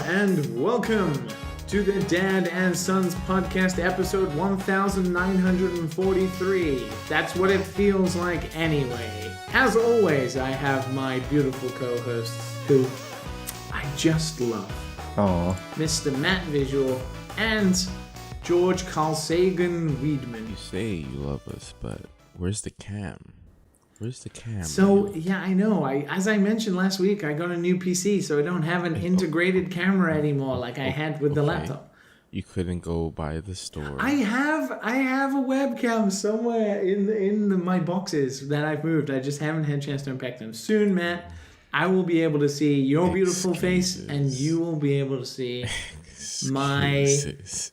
and welcome to the Dad and Sons podcast, episode 1943. That's what it feels like anyway. As always, I have my beautiful co-hosts who I just love. Aww. Mr. Matt Visual and George Carl Sagan Weedman. You say you love us, but where's the cam? Where's the cam? So, yeah, I know. As I mentioned last week, I got a new PC, so I don't have an integrated camera anymore like I had with the laptop. You couldn't go by the store. I have a webcam somewhere in my boxes that I've moved. I just haven't had a chance to unpack them. Soon, Matt, I will be able to see your beautiful face, and you will be able to see my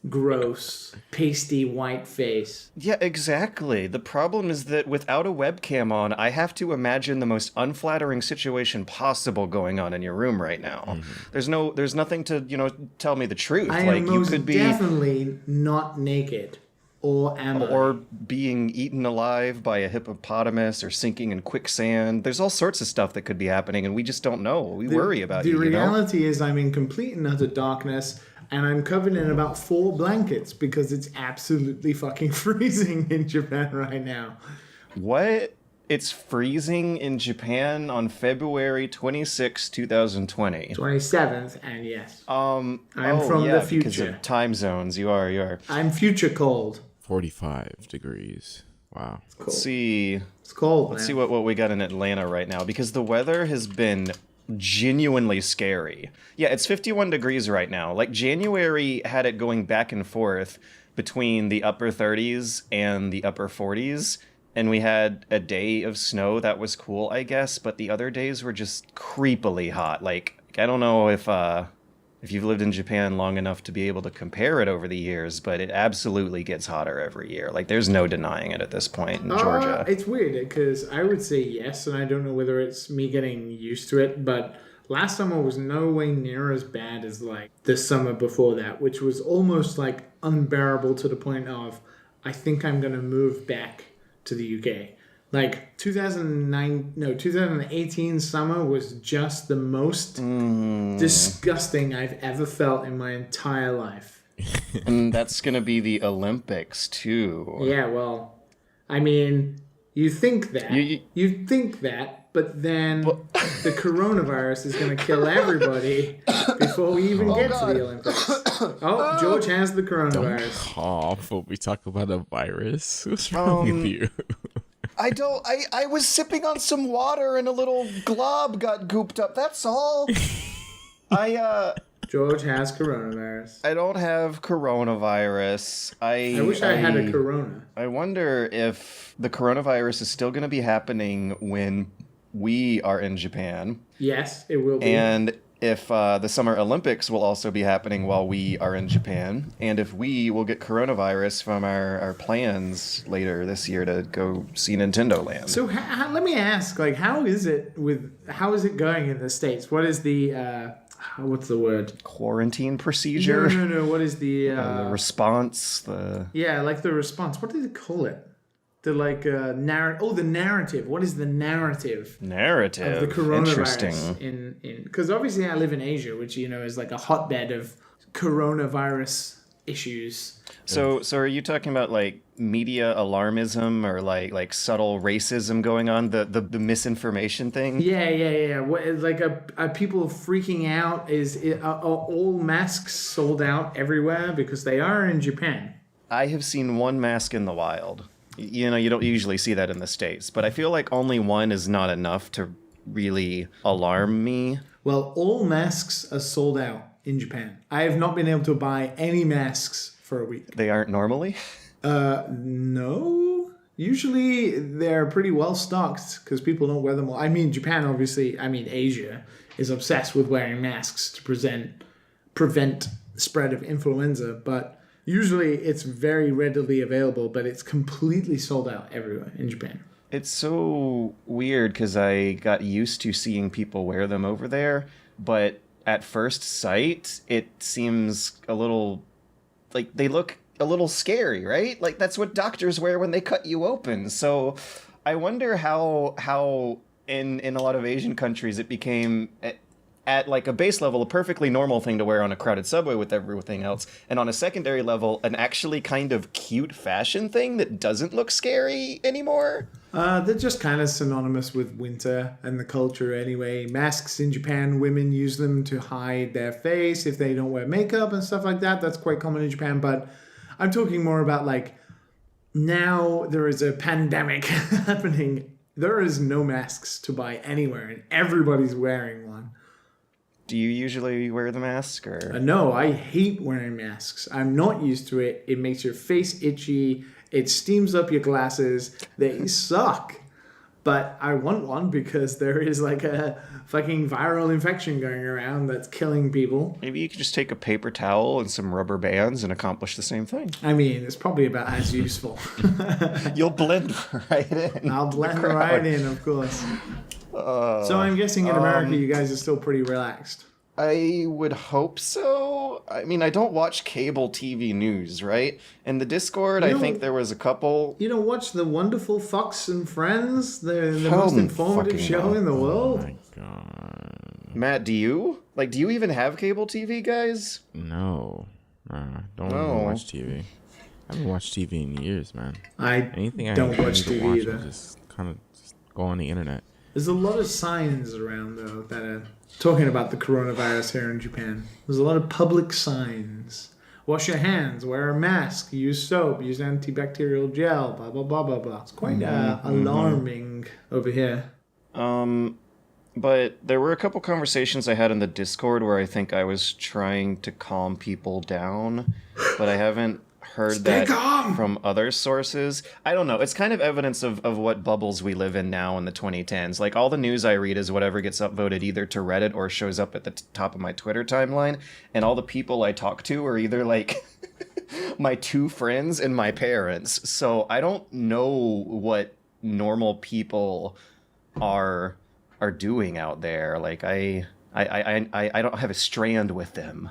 gross, pasty white face. Yeah, exactly. The problem is that without a webcam on, I have to imagine the most unflattering situation possible going on in your room right now. Mm-hmm. There's nothing to, tell me the truth. I am most definitely not naked. Or am I? Or being eaten alive by a hippopotamus or sinking in quicksand. There's all sorts of stuff that could be happening, and we just don't know. We worry about it. The reality is I'm in complete and utter darkness, and I'm covered in about 4 blankets because it's absolutely fucking freezing in Japan right now. What? It's freezing in Japan on February 26, 2020. 27th, and yes. I'm from the future. Because of time zones. You are. I'm future cold. 45 degrees. Wow. It's cold. Let's see. It's cold, Let's see what we got in Atlanta right now, because the weather has been genuinely scary. Yeah, it's 51 degrees right now. Like, January had it going back and forth between the upper 30s and the upper 40s, and we had a day of snow that was cool, I guess, but the other days were just creepily hot. Like, I don't know if you've lived in Japan long enough to be able to compare it over the years, but it absolutely gets hotter every year. Like, there's no denying it at this point in Georgia. It's weird, because I would say yes, and I don't know whether it's me getting used to it, but last summer was no way near as bad as, like, the summer before that, which was almost, like, unbearable to the point of, I think I'm going to move back to the UK. Like, 2018 summer was just the most disgusting I've ever felt in my entire life. And that's going to be the Olympics, too. Yeah, well, I mean, you think that. You think that, but then the coronavirus is going to kill everybody before we even get to the Olympics. Oh, George has the coronavirus. Don't cough when we talk about a virus. What's wrong with you? I was sipping on some water and a little glob got gooped up. That's all. George has coronavirus. I don't have coronavirus. I wish I had a corona. I wonder if the coronavirus is still going to be happening when we are in Japan. Yes, it will be. And if the Summer Olympics will also be happening while we are in Japan, and if we will get coronavirus from our plans later this year to go see Nintendo Land. So let me ask, like, how is it going in the States? What is the what's the word? Quarantine procedure? No. What is the response? Yeah, like the response. What do they call it? The the narrative. What is the narrative? Narrative of the coronavirus? Interesting. Because obviously I live in Asia, which is like a hotbed of coronavirus issues. So are you talking about like media alarmism or like subtle racism going on? The misinformation thing? Yeah. What, like are people freaking out? Are all masks sold out everywhere? Because they are in Japan. I have seen one mask in the wild. You don't usually see that in the States, but I feel like only one is not enough to really alarm me. Well, all masks are sold out in Japan. I have not been able to buy any masks for a week. They aren't normally? No. Usually they're pretty well stocked because people don't wear them all. I mean, Japan, obviously, Asia is obsessed with wearing masks to prevent spread of influenza, but usually it's very readily available, but it's completely sold out everywhere in Japan. It's so weird because I got used to seeing people wear them over there, but at first sight, it seems a little like they look a little scary, right? Like that's what doctors wear when they cut you open. So I wonder how in a lot of Asian countries it became at like a base level, a perfectly normal thing to wear on a crowded subway with everything else, and on a secondary level, an actually kind of cute fashion thing that doesn't look scary anymore. They're just kind of synonymous with winter and the culture anyway. Masks in Japan, women use them to hide their face if they don't wear makeup and stuff like that. That's quite common in Japan, but I'm talking more about like now there is a pandemic happening. There is no masks to buy anywhere and everybody's wearing one. Do you usually wear the mask, or? No, I hate wearing masks. I'm not used to it. It makes your face itchy. It steams up your glasses. They suck. But I want one because there is like a fucking viral infection going around that's killing people. Maybe you could just take a paper towel and some rubber bands and accomplish the same thing. I mean, it's probably about as useful. You'll blend right in. I'll blend right in, of course. So I'm guessing in America you guys are still pretty relaxed. I would hope so. I mean, I don't watch cable TV news, right? In the Discord, I think there was a couple. You don't watch the wonderful Fox and Friends, the most informative show in the world? Oh my god. Matt, do you? Like, do you even have cable TV, guys? No. Don't even watch TV. I haven't watched TV in years, man. Anything I don't watch need to TV watch, either. I just kind of go on the internet. There's a lot of signs around, though, that are talking about the coronavirus here in Japan. There's a lot of public signs. Wash your hands, wear a mask, use soap, use antibacterial gel, blah, blah, blah, blah, blah. It's quite alarming over here. But there were a couple conversations I had in the Discord where I think I was trying to calm people down, but I haven't heard that from other sources. I don't know. It's kind of evidence of what bubbles we live in now in the 2010s. Like, all the news I read is whatever gets upvoted either to Reddit or shows up at the top of my Twitter timeline, and all the people I talk to are either, like, my two friends and my parents. So I don't know what normal people are doing out there. Like, I don't have a strand with them.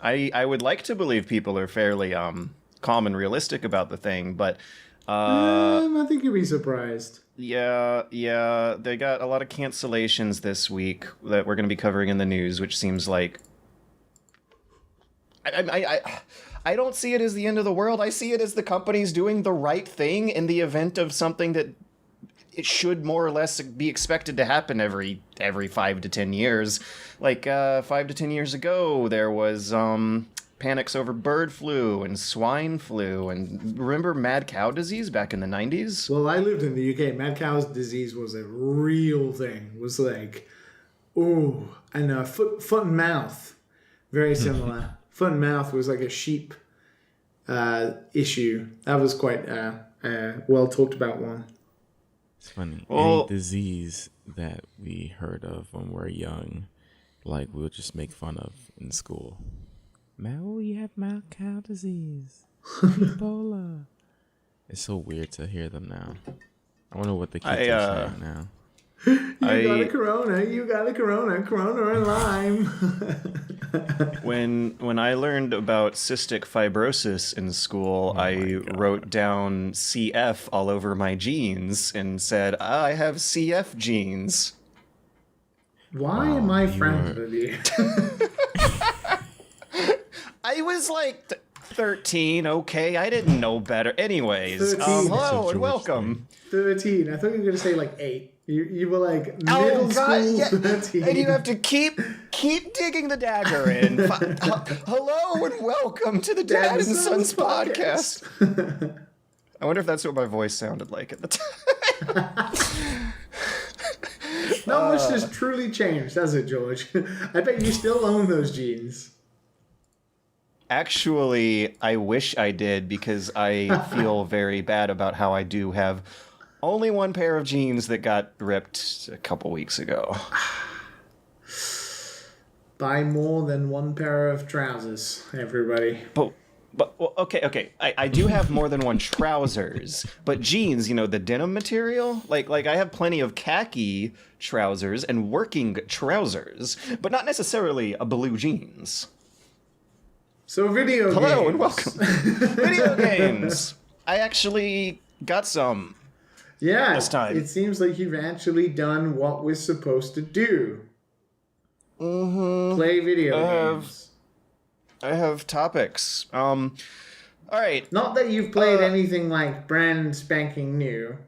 I would like to believe people are fairly calm and realistic about the thing, but I think you'd be surprised. Yeah, they got a lot of cancellations this week that we're going to be covering in the news, which seems like I don't see it as the end of the world. I see it as the companies doing the right thing in the event of something that it should more or less be expected to happen every 5 to 10 years. Like 5 to 10 years ago, there was panics over bird flu and swine flu, and remember mad cow disease back in the 90s? Well, I lived in the UK. Mad cow disease was a real thing. It was like, and foot and mouth, very similar. Foot and mouth was like a sheep issue. That was quite a well talked about one. It's funny. Any disease that we heard of when we were young, like we'll just make fun of in school. You have mad cow disease, Ebola. It's so weird to hear them now. I wonder what the kids are saying now. You got a corona and lime. When I learned about cystic fibrosis in school, I wrote down CF all over my jeans and said, I have CF genes. Why am I friends with you? I was like 13, okay? I didn't know better. Anyways, 13. Hello and welcome. 13. I thought you were going to say like 8. You were like middle school 13. And you have to keep digging the dagger in. Hello and welcome to the Dad and Sons podcast. I wonder if that's what my voice sounded like at the time. Not much has truly changed, has it, George? I bet you still own those jeans. Actually, I wish I did, because I feel very bad about how I do have only one pair of jeans that got ripped a couple weeks ago. Buy more than one pair of trousers, everybody. But well, okay. I do have more than one trousers, but jeans, the denim material, like I have plenty of khaki trousers and working trousers, but not necessarily a blue jeans. So video games. Hello and welcome. Video games. I actually got some. Yeah, this time. it seems like you've actually done what we're supposed to do. Mm-hmm. Play video games. I have topics. All right. Not that you've played anything like brand spanking new.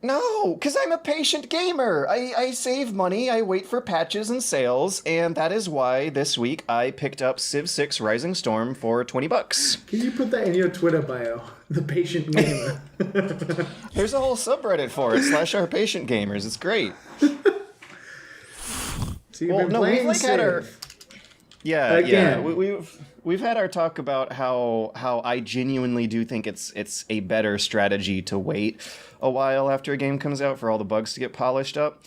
No, because I'm a patient gamer. I save money, I wait for patches and sales, and that is why this week I picked up Civ 6 Rising Storm for $20. Can you put that in your Twitter bio? The patient gamer. There's a whole subreddit for it, /our patient gamers. It's great. So you've been playing Civ. Yeah. We've had our talk about how I genuinely do think it's a better strategy to wait a while after a game comes out for all the bugs to get polished up.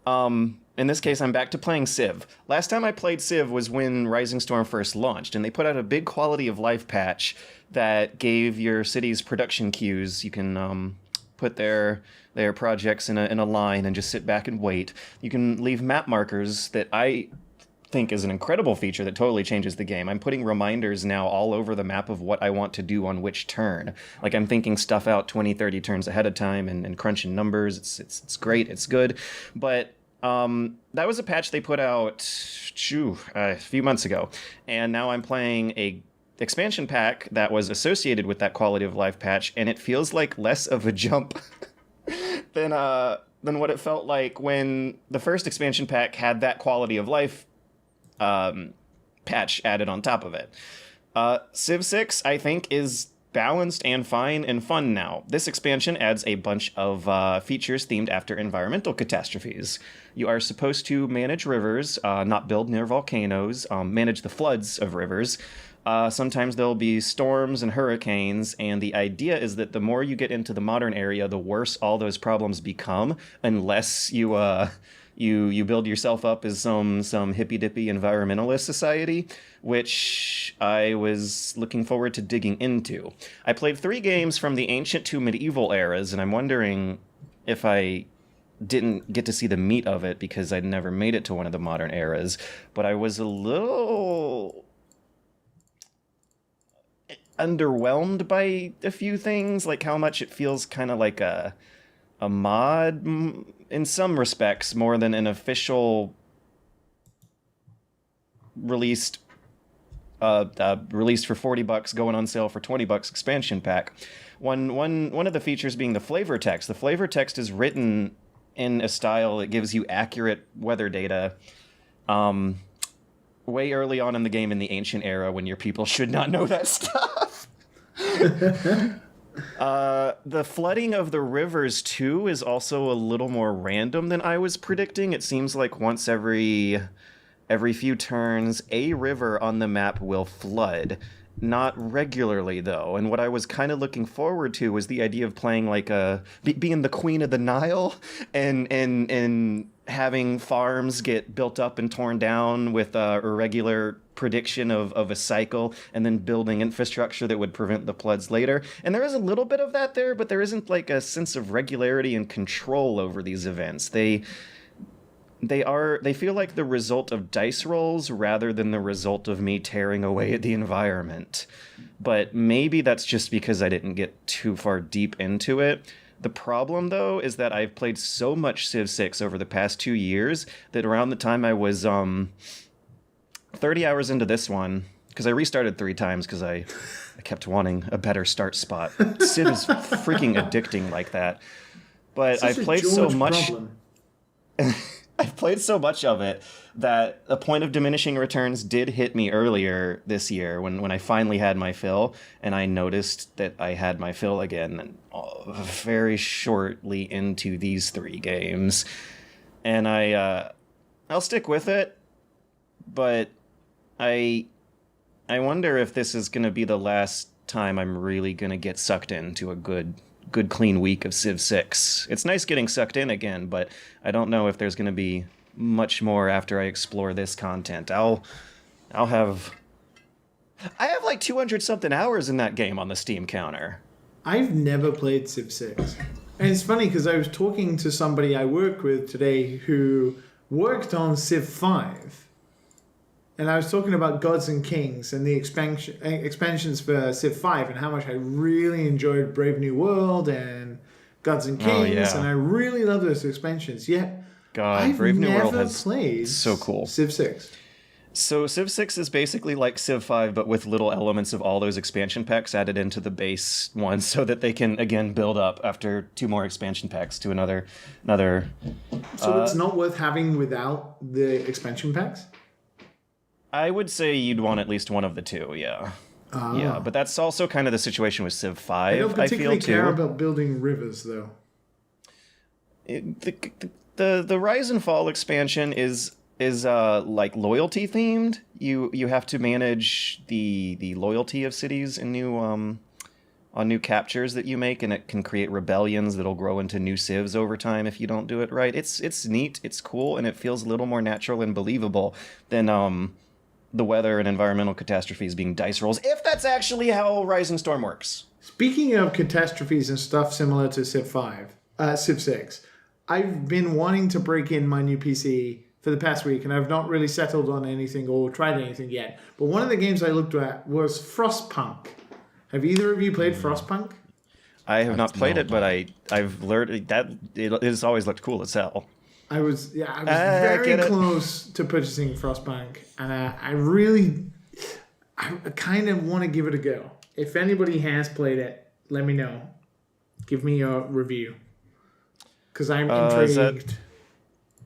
In this case, I'm back to playing Civ. Last time I played Civ was when Rising Storm first launched, and they put out a big quality of life patch that gave your city's production queues. You can put their projects in a line and just sit back and wait. You can leave map markers that I think is an incredible feature that totally changes the game. I'm putting reminders now all over the map of what I want to do on which turn. Like, I'm thinking stuff out 20, 30 turns ahead of time and crunching numbers. It's great. It's good. But that was a patch they put out a few months ago. And now I'm playing a expansion pack that was associated with that quality of life patch, and it feels like less of a jump than what it felt like when the first expansion pack had that quality of life patch added on top of it. Civ 6, I think, is balanced and fine and fun now. This expansion adds a bunch of features themed after environmental catastrophes. You are supposed to manage rivers, not build near volcanoes, manage the floods of rivers. Sometimes there'll be storms and hurricanes, and the idea is that the more you get into the modern area, the worse all those problems become, unless you build yourself up as some hippy-dippy environmentalist society, which I was looking forward to digging into. I played 3 games from the ancient to medieval eras, and I'm wondering if I didn't get to see the meat of it because I'd never made it to one of the modern eras, but I was a little underwhelmed by a few things, like how much it feels kind of like a mod in some respects more than an official released for $40 going on sale for $20 expansion pack. One of the features being the flavor text. The flavor text is written in a style that gives you accurate weather data way early on in the game in the ancient era when your people should not know that stuff. The flooding of the rivers, too, is also a little more random than I was predicting. It seems like once every few turns, a river on the map will flood. Not regularly, though. And what I was kind of looking forward to was the idea of playing like being the queen of the Nile and having farms get built up and torn down with a irregular prediction of a cycle, and then building infrastructure that would prevent the floods later. And there is a little bit of that there, but there isn't like a sense of regularity and control over these events. They feel like the result of dice rolls rather than the result of me tearing away at the environment. But maybe that's just because I didn't get too far deep into it. The problem, though, is that I've played so much Civ 6 over the past 2 years that around the time I was 30 hours into this one, because I restarted 3 times because I kept wanting a better start spot. Civ is freaking addicting like that. But I've played so much... I've played so much of it that a point of diminishing returns did hit me earlier this year when I finally had my fill, and I noticed that I had my fill again very shortly into these 3 games. And I'll stick with it, but I wonder if this is going to be the last time I'm really going to get sucked into a good clean week of Civ 6. It's nice getting sucked in again, but I don't know if there's going to be much more after I explore this content. I have like 200 something hours in that game on the Steam counter. I've never played Civ 6. And it's funny because I was talking to somebody I work with today who worked on Civ 5. And I was talking about Gods and Kings and the expansions for Civ 5 and how much I really enjoyed Brave New World and Gods and Oh, Kings, yeah. and I really love those expansions. Yet, God, I've Brave New World never has played so cool. Civ 6. So Civ 6 is basically like Civ 5, but with little elements of all those expansion packs added into the base one so that they can, again, build up after 2 more expansion packs to another. So it's not worth having without the expansion packs? I would say you'd want at least one of the 2, yeah. Yeah, but that's also kind of the situation with Civ 5, I don't particularly feel, care too. about building rivers, though. The Rise and Fall expansion is like loyalty themed. You have to manage the loyalty of cities in new on new captures that you make, and it can create rebellions that'll grow into new civs over time if you don't do it right. It's neat, it's cool, and it feels a little more natural and believable than the weather and environmental catastrophes being dice rolls, if that's actually how Rise and Storm works. Speaking of catastrophes and stuff similar to Civ 6, I've been wanting to break in my new PC for the past week, and I've not really settled on anything or tried anything yet. But one of the games I looked at was Frostpunk. Have either of you played Frostpunk? I have not played it, but I've learned that it's always looked cool as hell. I was very close to purchasing Frostpunk, and I kind of want to give it a go. If anybody has played it, let me know. Give me a review, because I'm intrigued.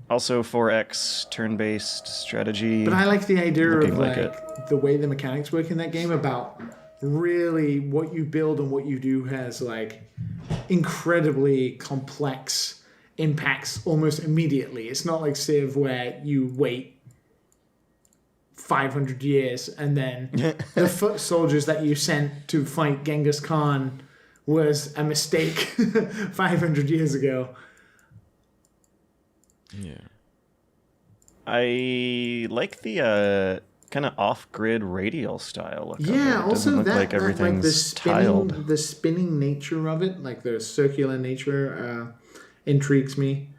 Also 4X turn-based strategy. But I like the idea of like the way the mechanics work in that game, about really what you build and what you do has like incredibly complex impacts almost immediately. It's not like Civ where you wait 500 years and then the foot soldiers that you sent to fight Genghis Khan was a mistake 500 years ago. Yeah. I like the kind of off-grid radial style look. Yeah, of it. It also look that like everything's like tiled. the spinning nature of it, like the circular nature, intrigues me.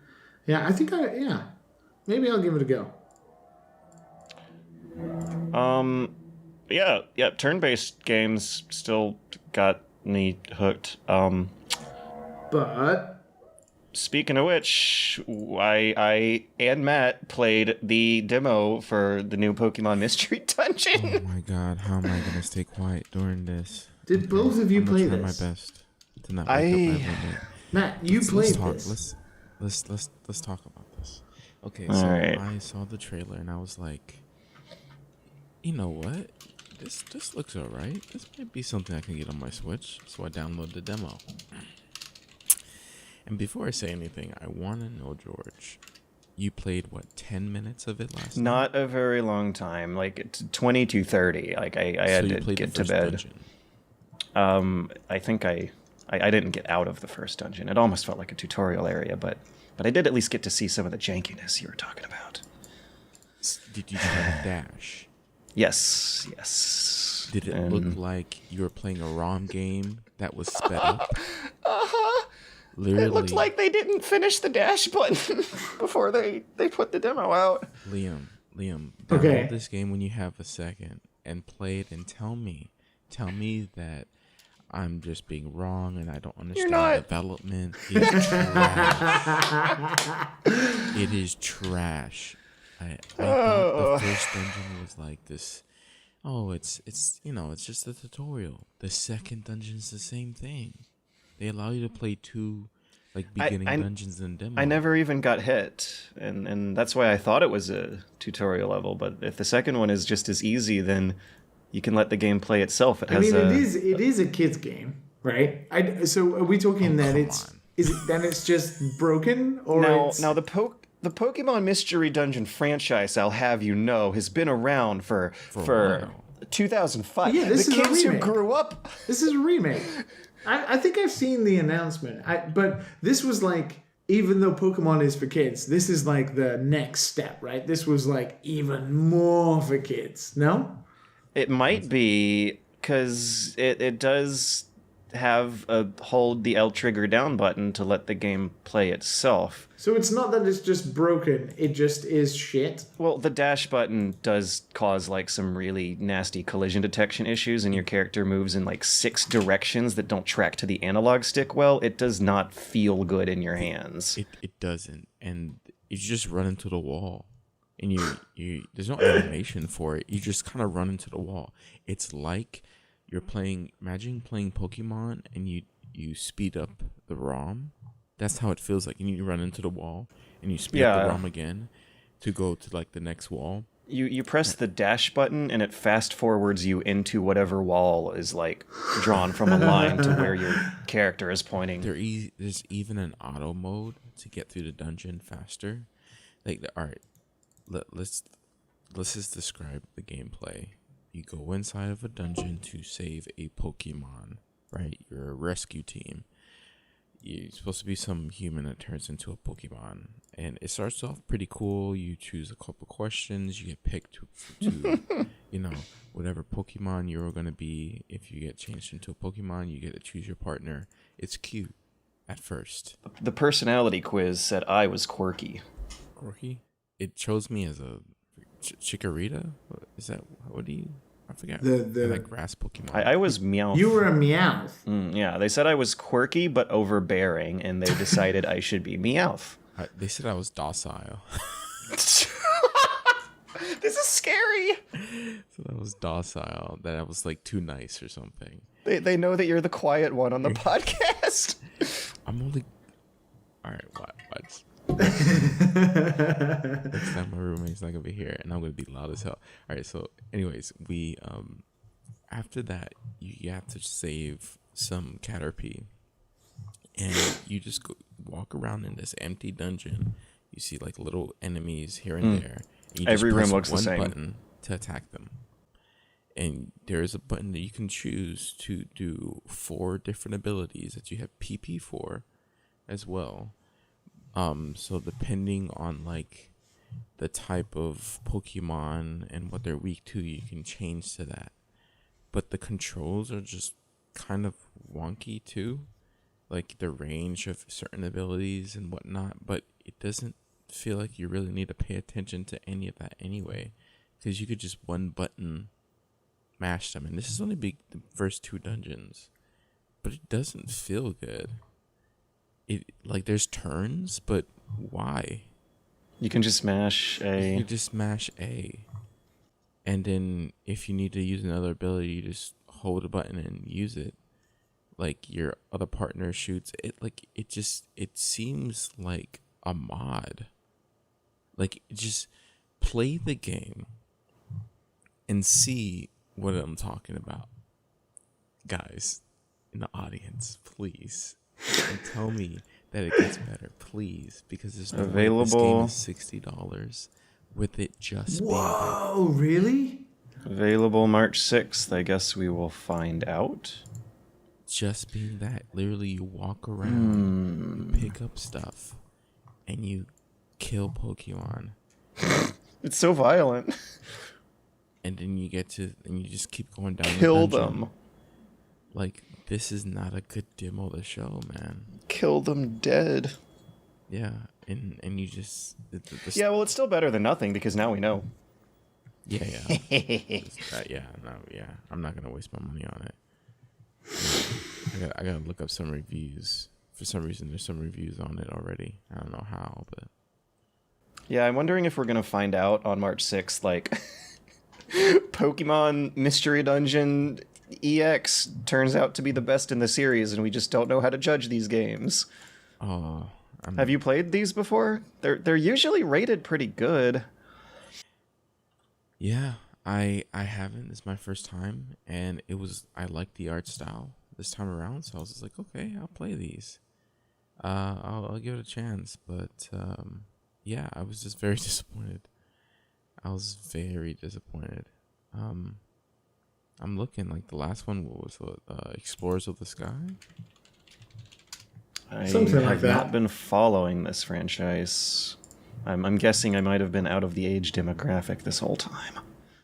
Yeah, I think maybe I'll give it a go. Yeah, turn-based games still got me hooked. But speaking of which, I and Matt played the demo for the new Pokemon Mystery Dungeon. Oh my god, how am I gonna stay quiet during this? Did both of you play I'm gonna this? try my best to not wake up my roommate. Matt, you played this. Let's talk about this. Okay, All so right. I saw the trailer and I was like, you know what? This looks alright. This might be something I can get on my Switch. So I downloaded the demo. And before I say anything, I want to know, George, you played, 10 minutes of it last night? Not a very long time, like 20 to 30. Like I had to get to bed. Dungeon. I think I didn't get out of the first dungeon. It almost felt like a tutorial area, but I did at least get to see some of the jankiness you were talking about. Did you try to dash? Yes. Did it look like you were playing a ROM game that was sped up? Literally, it looked like they didn't finish the dash button before they put the demo out. Liam, Okay. download this game when you have a second and play it and tell me that I'm just being wrong and I don't understand development. It's trash. It is trash. I thought the first dungeon was like this. Oh, it's it's just a tutorial. The second dungeon's the same thing. They allow you to play two beginning dungeons and demo. I never even got hit, and that's why I thought it was a tutorial level. But if the second one is just as easy, then you can let the game play itself. It is a kid's game, right? So are we talking that it's just broken, or now the Pokemon Mystery Dungeon franchise, I'll have you know, has been around for 2005. Yeah, this the is a kids who remake. grew up. This is a remake. I think I've seen the announcement. But this was like, even though Pokemon is for kids, this is like the next step, right? This was like even more for kids. No? It might be, because it does hold the L trigger down button to let the game play itself. So it's not that it's just broken, it just is shit. Well, the dash button does cause like some really nasty collision detection issues, and your character moves in like 6 directions that don't track to the analog stick well. It does not feel good in your hands. It doesn't, and you just run into the wall, and you there's no animation for it. You just kind of run into the wall. It's like you're playing. Imagine playing Pokemon, and you speed up the ROM. That's how it feels like. You need to run into the wall, and you speed up the ROM again to go to like the next wall. You press the dash button, and it fast forwards you into whatever wall is like drawn from a line to where your character is pointing. There's even an auto mode to get through the dungeon faster. Like, all right, let's just describe the gameplay. You go inside of a dungeon to save a Pokemon, right? You're a rescue team. You're supposed to be some human that turns into a Pokemon. And it starts off pretty cool. You choose a couple questions. You get picked to whatever Pokemon you're going to be. If you get changed into a Pokemon, you get to choose your partner. It's cute at first. The personality quiz said I was quirky. Quirky? It chose me as a Chikorita? Is that, I forget. The like grass Pokemon. I was Meowth. You were a Meowth. Yeah, they said I was quirky but overbearing, and they decided I should be Meowth. They said I was docile. This is scary. So I was docile. That I was like too nice or something. They know that you're the quiet one on the podcast. I'm only. All right, what? Next time my roommate's not gonna be here, and I'm gonna be loud as hell. All right. So, anyways, we after that, you have to save some Caterpie, and you just walk around in this empty dungeon. You see like little enemies here and there. And you Every just room press looks the one same. button to attack them. And there is a button that you can choose to do 4 different abilities that you have PP for, as well. So depending on like the type of Pokemon and what they're weak to, you can change to that. But the controls are just kind of wonky too, like the range of certain abilities and whatnot. But it doesn't feel like you really need to pay attention to any of that anyway, because you could just one button mash them. And this is only the first 2 dungeons, but it doesn't feel good. It like there's turns, but why? You can just smash A. You just smash A, and then if you need to use another ability, you just hold a button and use it. Like your other partner shoots it. Like it seems like a mod. Like just play the game and see what I'm talking about, guys in the audience, please. And tell me that it gets better, please, because there's no available. This game is $60 with it just being Whoa, really? Available March 6th. I guess we will find out. just being that. Literally, you walk around, you pick up stuff, and you kill Pokemon. It's so violent. And then you just keep going down. Kill the dungeon. them. Like, this is not a good demo of the show, man. Kill them dead. Yeah, and you just... Yeah, well, it's still better than nothing, because now we know. Yeah. I'm not gonna waste my money on it. I gotta look up some reviews. For some reason, there's some reviews on it already. I don't know how, but... Yeah, I'm wondering if we're gonna find out on March 6th, like... Pokemon Mystery Dungeon EX turns out to be the best in the series, and we just don't know how to judge these games. Oh, Have you played these before? They're usually rated pretty good. Yeah, I haven't. It's my first time, and I liked the art style this time around, so I was just like, okay, I'll play these. I'll give it a chance, but yeah, I was just very disappointed. I was very disappointed. I'm looking, like, the last one was Explorers of the Sky. Something like have that. not been following this franchise. I'm guessing I might have been out of the age demographic this whole time.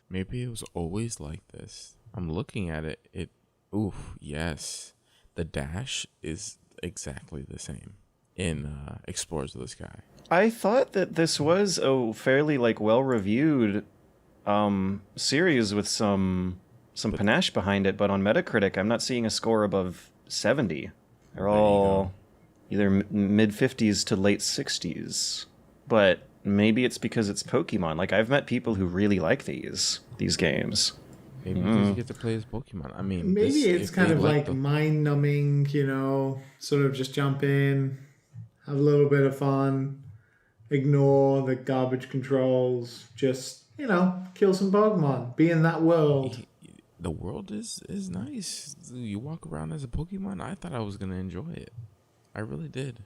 Maybe it was always like this. I'm looking at it. Oof, yes. the dash is exactly the same in Explorers of the Sky. I thought that this was a fairly like well-reviewed series with some panache behind it, but on Metacritic, I'm not seeing a score above 70. They're all either mid 50s to late 60s. But maybe it's because it's Pokemon. Like, I've met people who really like these games. Maybe because you get to play as Pokemon. I mean, maybe it's kind of like mind-numbing, you know, sort of just jump in, have a little bit of fun, ignore the garbage controls, just, you know, kill some Pokemon, be in that world. The world is nice. You walk around as a Pokemon. I thought I was gonna enjoy it. I really did,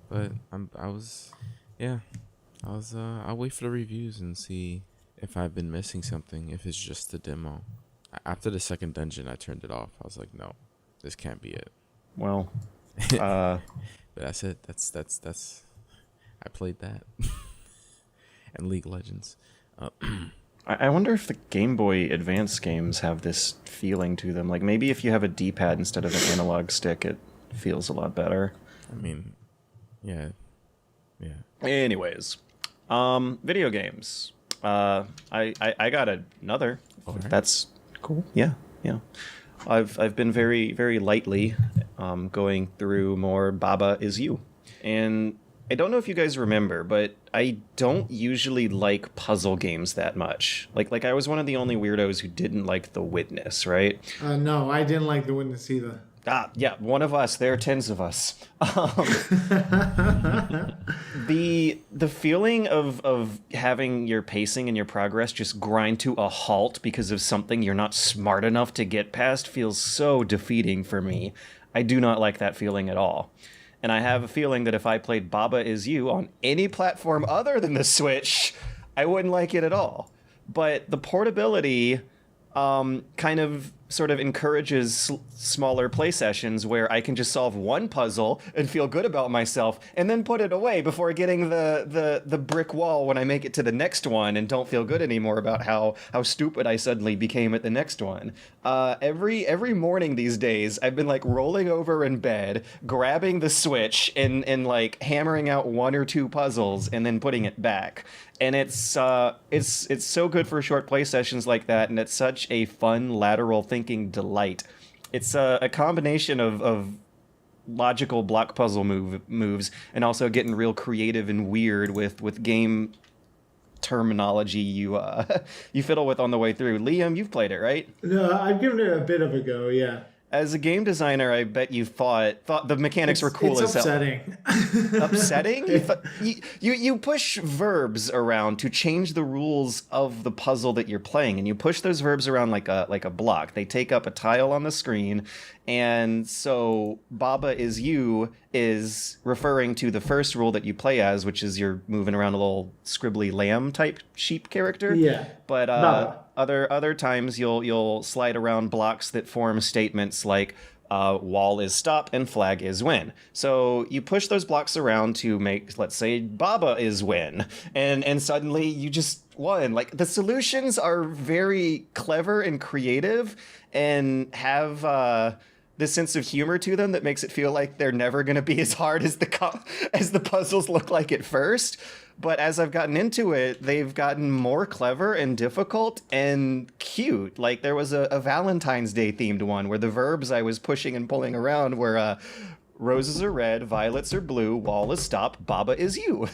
but I'll wait for the reviews and see if I've been missing something. If it's just the demo. After the second dungeon, I turned it off. I was like, no, this can't be it. Well, but that's it. That's. I played that and League of Legends. I wonder if the Game Boy Advance games have this feeling to them. Like, maybe if you have a D-pad instead of an analog stick, it feels a lot better. I mean, yeah. Anyways, video games. I got another. Right. That's cool. Yeah. I've been very, very lightly going through more Baba Is You. And I don't know if you guys remember, but I don't usually like puzzle games that much. Like I was one of the only weirdos who didn't like The Witness, right? No, I didn't like The Witness either. Yeah, one of us. There are tens of us. The feeling of having your pacing and your progress just grind to a halt because of something you're not smart enough to get past feels so defeating for me. I do not like that feeling at all. And I have a feeling that if I played Baba Is You on any platform other than the Switch, I wouldn't like it at all. But the portability kind of sort of encourages smaller play sessions where I can just solve one puzzle and feel good about myself and then put it away before getting the brick wall when I make it to the next one and don't feel good anymore about how stupid I suddenly became at the next one. Every morning these days, I've been like rolling over in bed, grabbing the Switch and like hammering out one or two puzzles and then putting it back. And it's so good for short play sessions like that, and it's such a fun lateral thinking delight. It's a combination of logical block puzzle moves and also getting real creative and weird with game terminology you fiddle with on the way through. Liam, you've played it, right? No, I've given it a bit of a go, yeah. As a game designer, I bet you thought the mechanics were cool as hell. Upsetting. Upsetting? You push verbs around to change the rules of the puzzle that you're playing, and you push those verbs around like a block. They take up a tile on the screen, and so Baba Is You is referring to the first rule that you play as, which is you're moving around a little scribbly lamb type sheep character. Yeah. But other times you'll slide around blocks that form statements like wall is stop and flag is win. So you push those blocks around to make, let's say, Baba is win, and suddenly you just won. Like, the solutions are very clever and creative and have this sense of humor to them that makes it feel like they're never going to be as hard as the puzzles look like at first. But as I've gotten into it, they've gotten more clever and difficult and cute. Like, there was a Valentine's Day themed one where the verbs I was pushing and pulling around were roses are red, violets are blue, wall is stop, Baba Is You.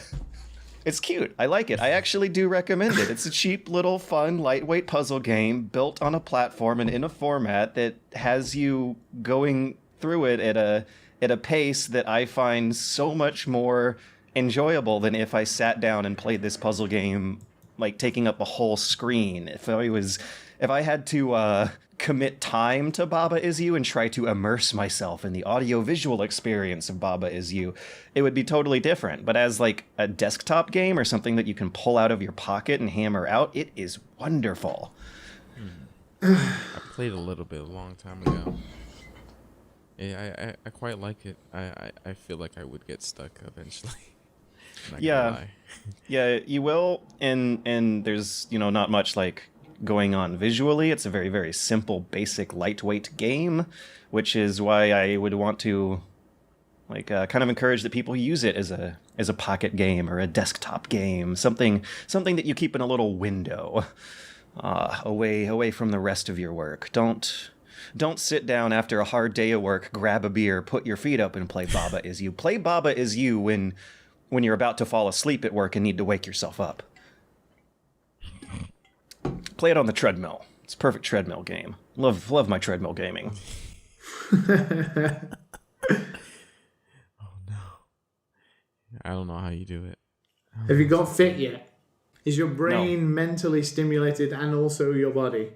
It's cute. I like it. I actually do recommend it. It's a cheap little fun, lightweight puzzle game built on a platform and in a format that has you going through it at a pace that I find so much more enjoyable than if I sat down and played this puzzle game, like taking up a whole screen. If I had to commit time to Baba Is You and try to immerse myself in the audio-visual experience of Baba Is You, it would be totally different. But as like a desktop game or something that you can pull out of your pocket and hammer out, it is wonderful. I played a little bit a long time ago. Yeah, I quite like it. I feel like I would get stuck eventually. Yeah, yeah, you will, and there's not much like going on visually. It's a very, very simple, basic, lightweight game, which is why I would want to kind of encourage that people use it as a pocket game or a desktop game, something that you keep in a little window, away from the rest of your work. Don't sit down after a hard day of work, grab a beer, put your feet up, and play Baba Is You. Play Baba Is You when you're about to fall asleep at work and need to wake yourself up. Play it on the treadmill. It's a perfect treadmill game. Love my treadmill gaming. I don't know how you do it. Have you got fit yet? Is your brain mentally stimulated and also your body?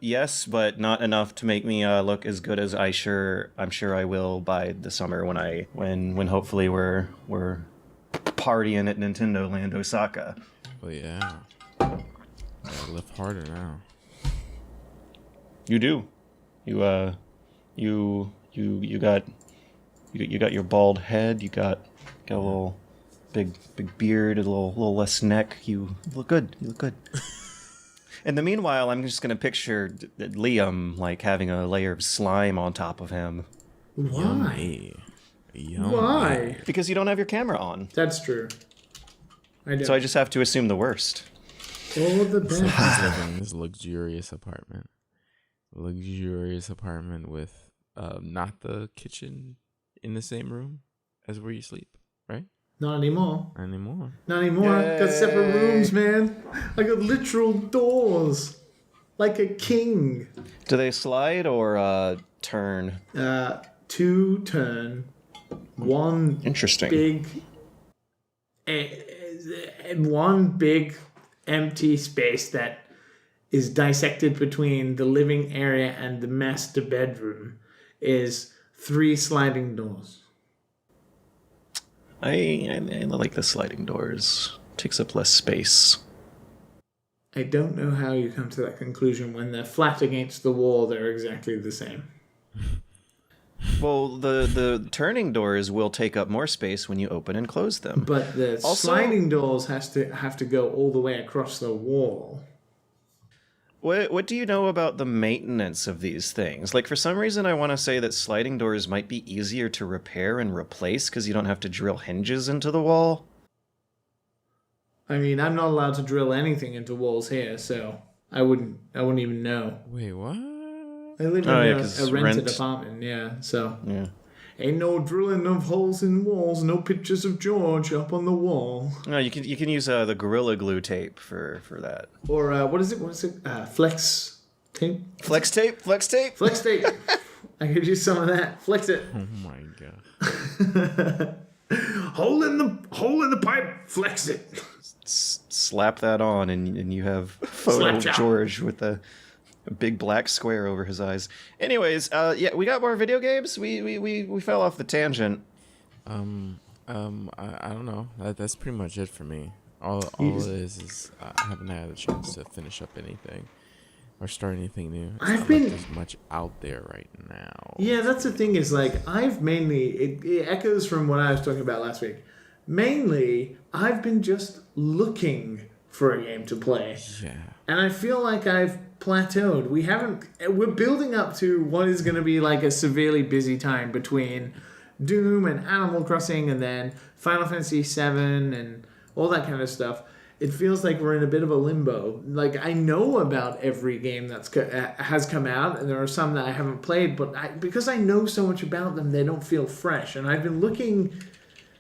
Yes, but not enough to make me look as good as I'm sure I will by the summer when hopefully we're partying at Nintendo Land Osaka. Well, yeah. Gotta lift harder now. You do. You got your bald head. You got a little big beard, a little less neck. You look good. In the meanwhile, I'm just gonna picture Liam like having a layer of slime on top of him. Why? Yummy. Why? Because you don't have your camera on. That's true. I do. So I just have to assume the worst. All the best. He's living in this luxurious apartment with not the kitchen in the same room as where you sleep, right? Not anymore. Not anymore. Got separate rooms, man. I got literal doors. Like a king. Do they slide or turn? 2 turn. 1 Interesting. big... one big empty space that is dissected between the living area and the master bedroom is 3 sliding doors. I like the sliding doors. Takes up less space. I don't know how you come to that conclusion when they're flat against the wall. They're exactly the same. Well, the turning doors will take up more space when you open and close them. But the sliding doors have to go all the way across the wall. What do you know about the maintenance of these things? Like, for some reason, I want to say that sliding doors might be easier to repair and replace because you don't have to drill hinges into the wall. I mean, I'm not allowed to drill anything into walls here, so I wouldn't even know. Wait, what? I live in a rented apartment, so Yeah. ain't no drilling of holes in walls, no pictures of George up on the wall. No, you can use the Gorilla Glue tape for that. Or what is it? Flex tape? Flex tape? Flex tape? Flex tape. I could use some of that. Flex it. Oh my god. Hole in the pipe. Flex it. Slap that on, and you have a photo of George with a big black square over his eyes. Anyways, we got more video games. We fell off the tangent. I don't know. That's pretty much it for me. All it is I haven't had a chance to finish up anything or start anything new. There's much out there right now. Yeah, that's the thing is like I've mainly it echoes from what I was talking about last week. Mainly, I've been just looking for a game to play. Yeah. And I feel like I've plateaued. We're building up to what is going to be like a severely busy time between Doom and Animal Crossing and then Final Fantasy VII and all that kind of stuff. It feels like we're in a bit of a limbo. Like, I know about every game that's has come out, and there are some that I haven't played, but because I know so much about them, they don't feel fresh. And I've been looking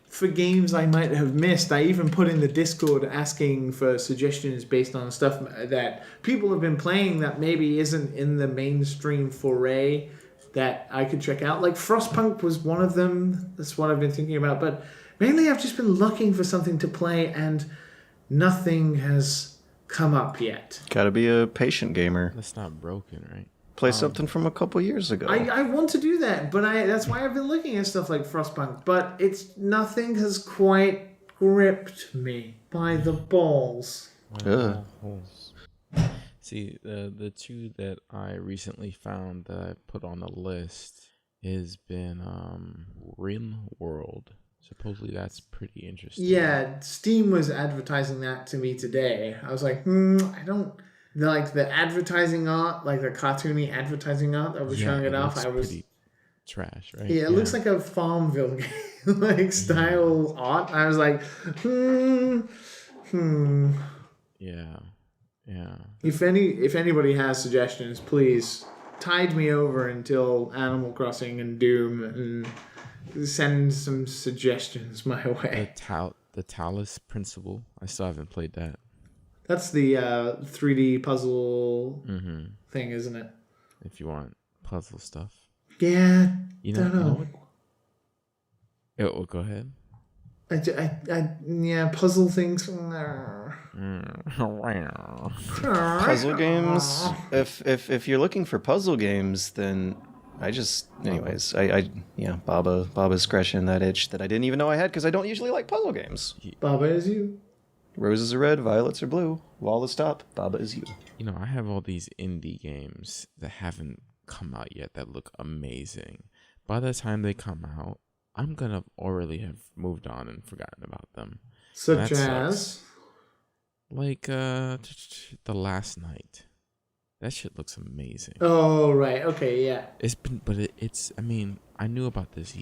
for games I might have missed. I even put in the Discord asking for suggestions based on stuff that people have been playing that maybe isn't in the mainstream foray that I could check out. Like Frostpunk was one of them. That's what I've been thinking about. But mainly I've just been looking for something to play and nothing has come up yet. Gotta be a patient gamer. That's not broken, right? Play something from a couple years ago. I want to do that, but that's why I've been looking at stuff like Frostpunk. But nothing has quite gripped me by the balls. See, the two that I recently found that I put on the list has been Rim World. Supposedly that's pretty interesting. Yeah, Steam was advertising that to me today. I was like, the advertising art, like the cartoony advertising art that was showing it off, I was pretty trash, right? yeah, it looks like a Farmville game, like style art. I was like, Yeah. If anybody has suggestions, please tide me over until Animal Crossing and Doom and send some suggestions my way. The Talus Principle. I still haven't played that. That's the 3D puzzle thing, isn't it? If you want puzzle stuff. Yeah, Don't know. know. What? Oh, go ahead. Yeah, puzzle things. Puzzle games. If you're looking for puzzle games, then Baba's scratching that itch that I didn't even know I had because I don't usually like puzzle games. Baba is you. Roses are red, violets are blue. Wall is top. Baba is you. I have all these indie games that haven't come out yet that look amazing. By the time they come out, I'm gonna already have moved on and forgotten about them. Such as? Like The Last Night. That shit looks amazing. Oh, right. Okay, yeah. I mean, I knew about this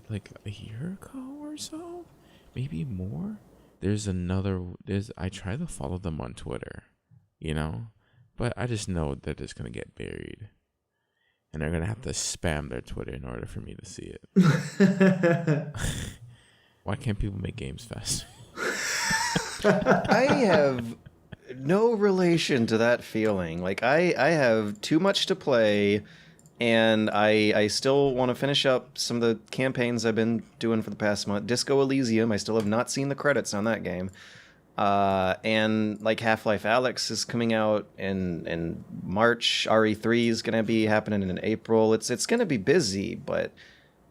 like a year ago or so, maybe more. I try to follow them on Twitter, but I just know they're just gonna get buried. And they're going to have to spam their Twitter in order for me to see it. Why can't people make games faster? I have no relation to that feeling. Like, I have too much to play, and I still want to finish up some of the campaigns I've been doing for the past month. Disco Elysium, I still have not seen the credits on that game. And like Half-Life Alyx is coming out in March. RE3 is going to be happening in April. It's going to be busy, but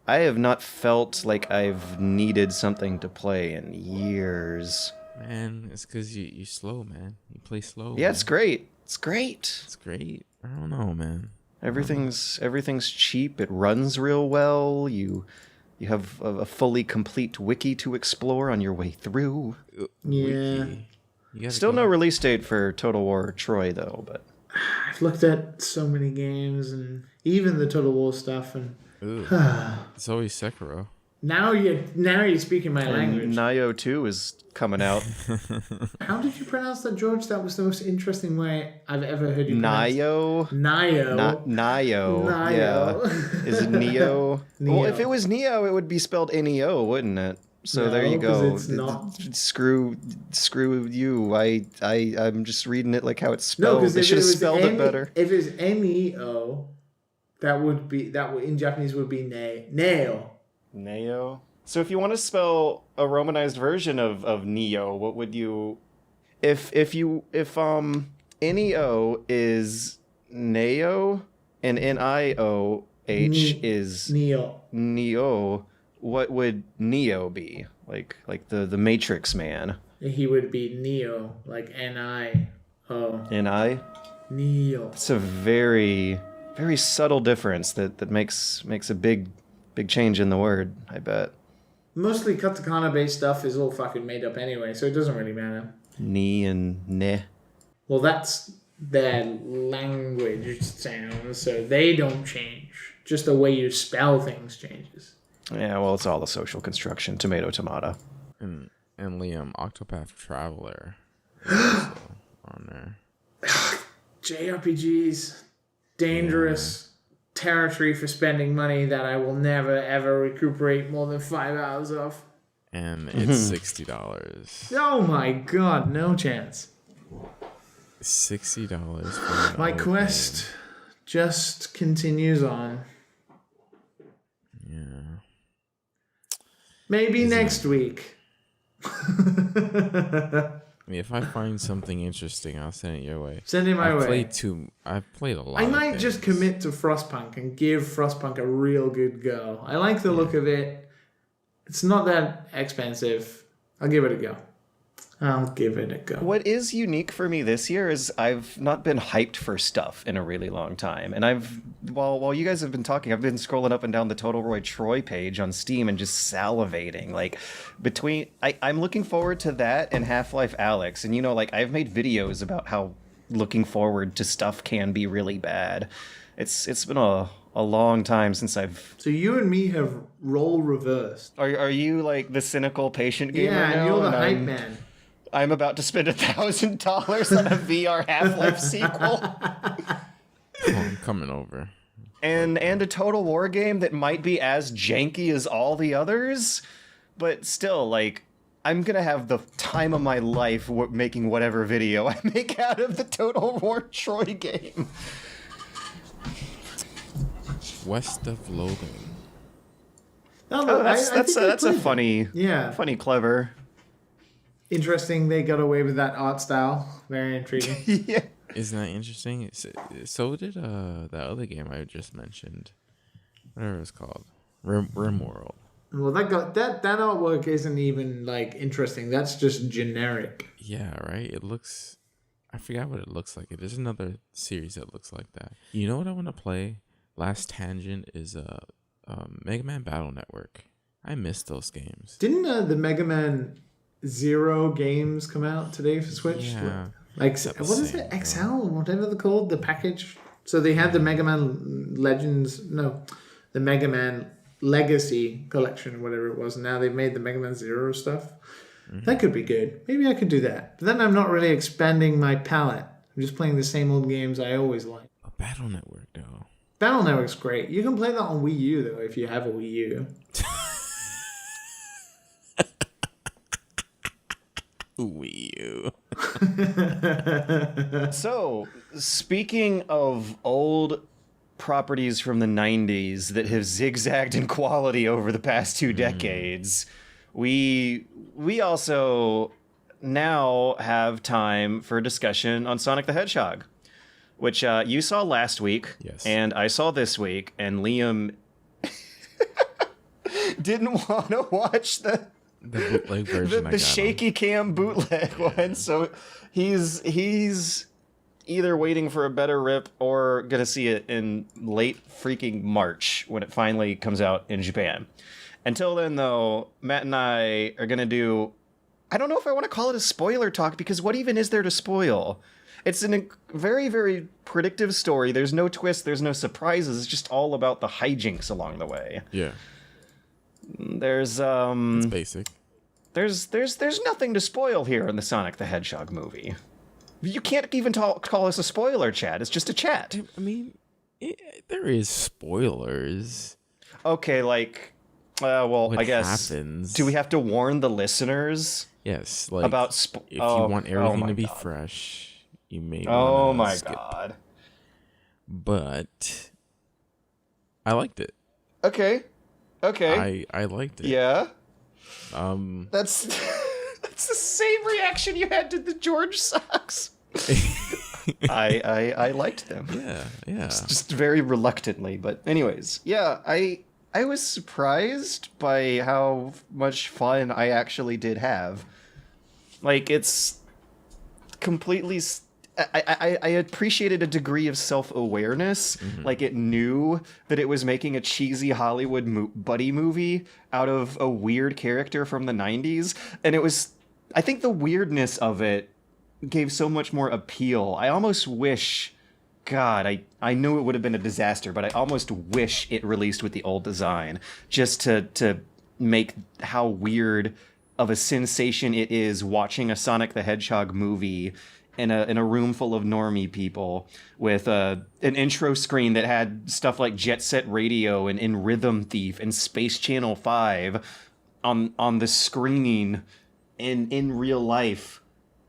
I have not felt like I've needed something to play in years. Man, it's because you're slow, man. You play slow. Yeah, man. It's great. It's great. It's great. I don't know, man. Everything's cheap. It runs real well. You have a fully complete wiki to explore on your way through. Yeah. Still no release date for Total War Troy, though. But I've looked at so many games and even the Total War stuff, and it's always Sekiro. Now you're speaking my language. Nioh 2 is coming out. How did you pronounce that, George? That was the most interesting way I've ever heard you pronounce it. Nioh. Nioh. Yeah. Is it Neo? Well, if it was Neo, it would be spelled Neo, wouldn't it? So there you go. It's not. Screw you. I'm just reading it like how it's spelled. No, because they should have spelled it better. If it's Neo, that would in Japanese would be Neo. Neo. So if you want to spell a romanized version of Neo, what would you? If Neo is Neo and Nioh is Neo, what would Neo be? Like the Matrix man. He would be Neo, like Nio. Neo. It's a very, very subtle difference that makes a big change in the word, I bet. Mostly katakana-based stuff is all fucking made up anyway, so it doesn't really matter. Ni and ne. Well, that's their language sound, so they don't change. Just the way you spell things changes. Yeah, well, it's all the social construction. Tomato. And Liam, Octopath Traveler. On there. JRPGs. Dangerous. Yeah. Territory for spending money that I will never ever recuperate more than 5 hours of. And it's $60. Oh my god, no chance. $60 for my quest just continues on. Yeah. Maybe next week. I mean, if I find something interesting, I'll send it your way. Send it my way. I've played a lot. I might just commit to Frostpunk and give Frostpunk a real good go. I like the look of it. It's not that expensive. I'll give it a go. What is unique for me this year is I've not been hyped for stuff in a really long time. And while you guys have been talking, I've been scrolling up and down the Total Roy Troy page on Steam and just salivating. Like, I'm looking forward to that and Half-Life Alyx. And, I've made videos about how looking forward to stuff can be really bad. It's been a long time since I've... So you and me have role reversed. Are you like the cynical patient gamer now? Yeah, and you're the hype man. I'm about to spend $1,000 on a VR Half-Life sequel. Oh, I'm coming over. And a Total War game that might be as janky as all the others, but still, like, I'm gonna have the time of my life making whatever video I make out of the Total War Troy game. West of Logan. No, That's a funny, yeah, funny, clever. Interesting. They got away with that art style. Very intriguing. Yeah. Isn't that interesting? So did the other game I just mentioned. Whatever it's called. RimWorld. Well, that artwork isn't even like interesting. That's just generic. Yeah, right? It looks... I forgot what it looks like. There's another series that looks like that. You know what I want to play? Last tangent is Mega Man Battle Network. I miss those games. Didn't the Mega Man Zero games come out today for Switch? Yeah. Like, what is it? XL or whatever they're called? The package? So they had the Mega Man the Mega Man Legacy collection, whatever it was. And now they've made the Mega Man Zero stuff. Mm-hmm. That could be good. Maybe I could do that. But then I'm not really expanding my palette. I'm just playing the same old games I always like. A Battle Network, though. Battle Network's great. You can play that on Wii U, though, if you have a Wii U. Wii U. So, speaking of old properties from the 90s that have zigzagged in quality over the past 2 decades, we also now have time for discussion on Sonic the Hedgehog, which you saw last week, yes, and I saw this week, and Liam didn't want to watch the bootleg version. the shaky cam bootleg one, so he's either waiting for a better rip or gonna see it in late freaking March when it finally comes out in Japan. Until then, though, Matt and I are gonna do, I don't know if I want to call it a spoiler talk, because what even is there to spoil? It's a very, very predictive story. There's no twist, there's no surprises. It's just all about the hijinks along the way. Yeah. There's It's basic. There's nothing to spoil here in the Sonic the Hedgehog movie. You can't even call this a spoiler chat. It's just a chat. I mean, there is spoilers. Okay, like, well, What I guess. happens? Do we have to warn the listeners? Yes, like About if you want everything to be fresh, you may. Oh my skip. god. But I liked it. Okay. I liked it. Yeah. That's that's the same reaction you had to the George socks. I liked them. Yeah. Just very reluctantly, but anyways, yeah, I was surprised by how much fun I actually did have. Like, it's completely... I appreciated a degree of self-awareness. Mm-hmm. Like, it knew that it was making a cheesy Hollywood buddy movie out of a weird character from the 90s. And it was... I think the weirdness of it gave so much more appeal. I almost wish... God, I knew it would have been a disaster, but I almost wish it released with the old design. Just to make how weird of a sensation it is watching a Sonic the Hedgehog movie in a room full of normie people with an intro screen that had stuff like Jet Set Radio and Rhythm Thief and Space Channel 5 on the screen in real life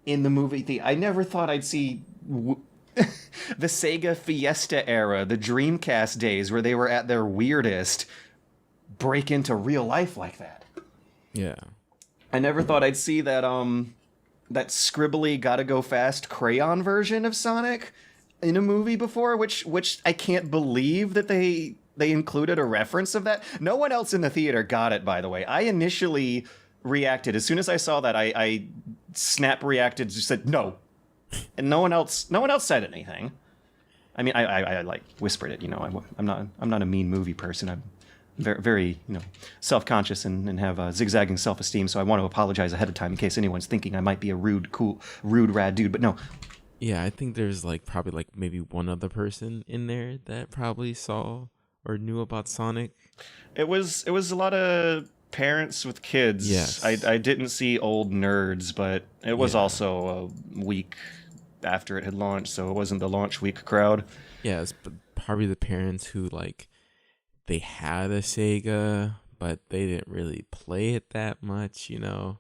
in the movie theater. I never thought I'd see the Sega Fiesta era, the Dreamcast days where they were at their weirdest, break into real life like that. Yeah. I never thought I'd see that that scribbly gotta go fast crayon version of Sonic in a movie before, which I can't believe that they included a reference of that. No one else in the theater got it, by the way. I initially reacted as soon as I saw that. I snap reacted, just said no, and no one else said anything. I mean, I like whispered it. You know, I'm not a mean movie person. I'm very, very, self-conscious and have zigzagging self-esteem, so I want to apologize ahead of time in case anyone's thinking I might be a rude, rad dude. But no, Yeah, I think there's like probably like maybe one other person in there that probably saw or knew about Sonic. It was a lot of parents with kids. Yes. I didn't see old nerds, but it was Yeah. also a week after it had launched, so it wasn't the launch week crowd. Yeah, it's probably the parents who like they had a Sega, but they didn't really play it that much, you know.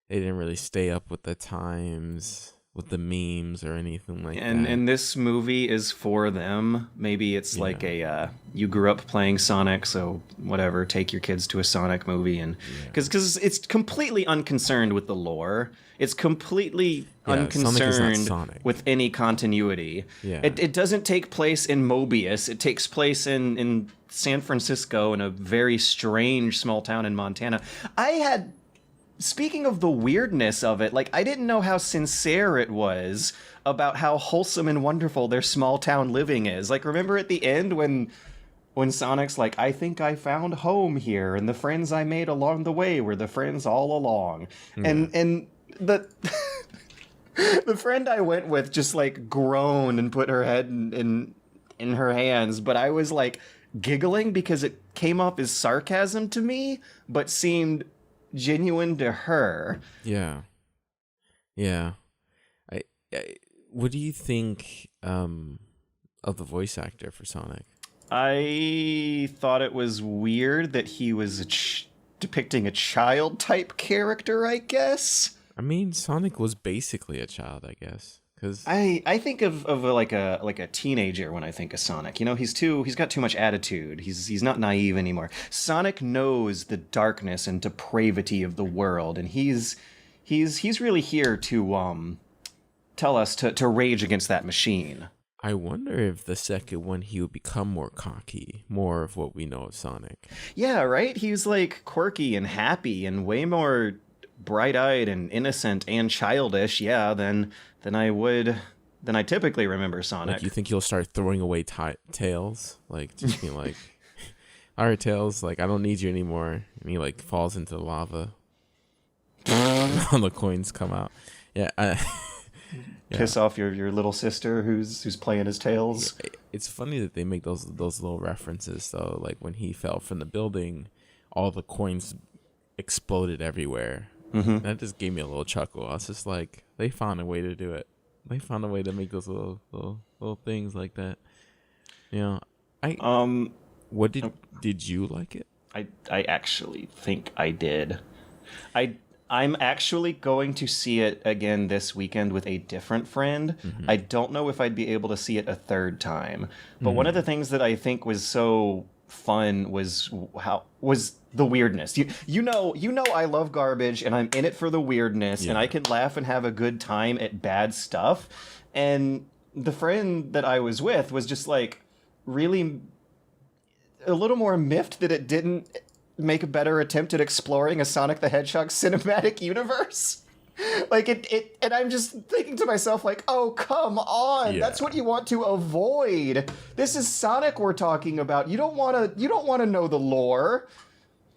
They didn't really stay up with the times, with the memes or anything like that. And this movie is for them. Maybe it's like a you grew up playing Sonic, so whatever, take your kids to a Sonic movie, and because it's completely unconcerned with the lore. It's completely unconcerned with any continuity. Yeah. It doesn't take place in Mobius. It takes place in San Francisco, in a very strange small town in Montana. Speaking of the weirdness of it, like, I didn't know how sincere it was about how wholesome and wonderful their small town living is. Like, remember at the end when Sonic's like, I think I found home here, and the friends I made along the way were the friends all along. And the the friend I went with just like groaned and put her head in her hands, but I was like giggling because it came off as sarcasm to me, but seemed genuine to her. Yeah. I what do you think of the voice actor for Sonic? I thought it was weird that he was depicting a child type character, I guess. I mean, Sonic was basically a child, I guess. Cause I think of like a teenager when I think of Sonic. You know, he's got too much attitude. He's not naive anymore. Sonic knows the darkness and depravity of the world, and he's really here to tell us to rage against that machine. I wonder if the second one he would become more cocky, more of what we know of Sonic. Yeah, right? He's like quirky and happy and way more bright-eyed and innocent and childish, than I typically remember Sonic. Like, you think he'll start throwing away Tails? Like, just being like, all right, Tails, like, I don't need you anymore. And he, like, falls into the lava. All the coins come out. Yeah. Piss off your little sister who's playing his Tails. It's funny that they make those little references, though. Like, when he fell from the building, all the coins exploded everywhere. Mm-hmm. That just gave me a little chuckle. I was just like, they found a way to do it. They found a way to make those little things like that. You know, what did you like it? I actually think I did. I'm actually going to see it again this weekend with a different friend. Mm-hmm. I don't know if I'd be able to see it a third time. But one of the things that I think was so fun was the weirdness. You know I love garbage, and I'm in it for the weirdness, and I can laugh and have a good time at bad stuff. And the friend that I was with was just like really a little more miffed that it didn't make a better attempt at exploring a Sonic the Hedgehog cinematic universe. Like it and I'm just thinking to myself like, oh, come on. Yeah. That's what you want to avoid. This is Sonic we're talking about. You don't want to know the lore.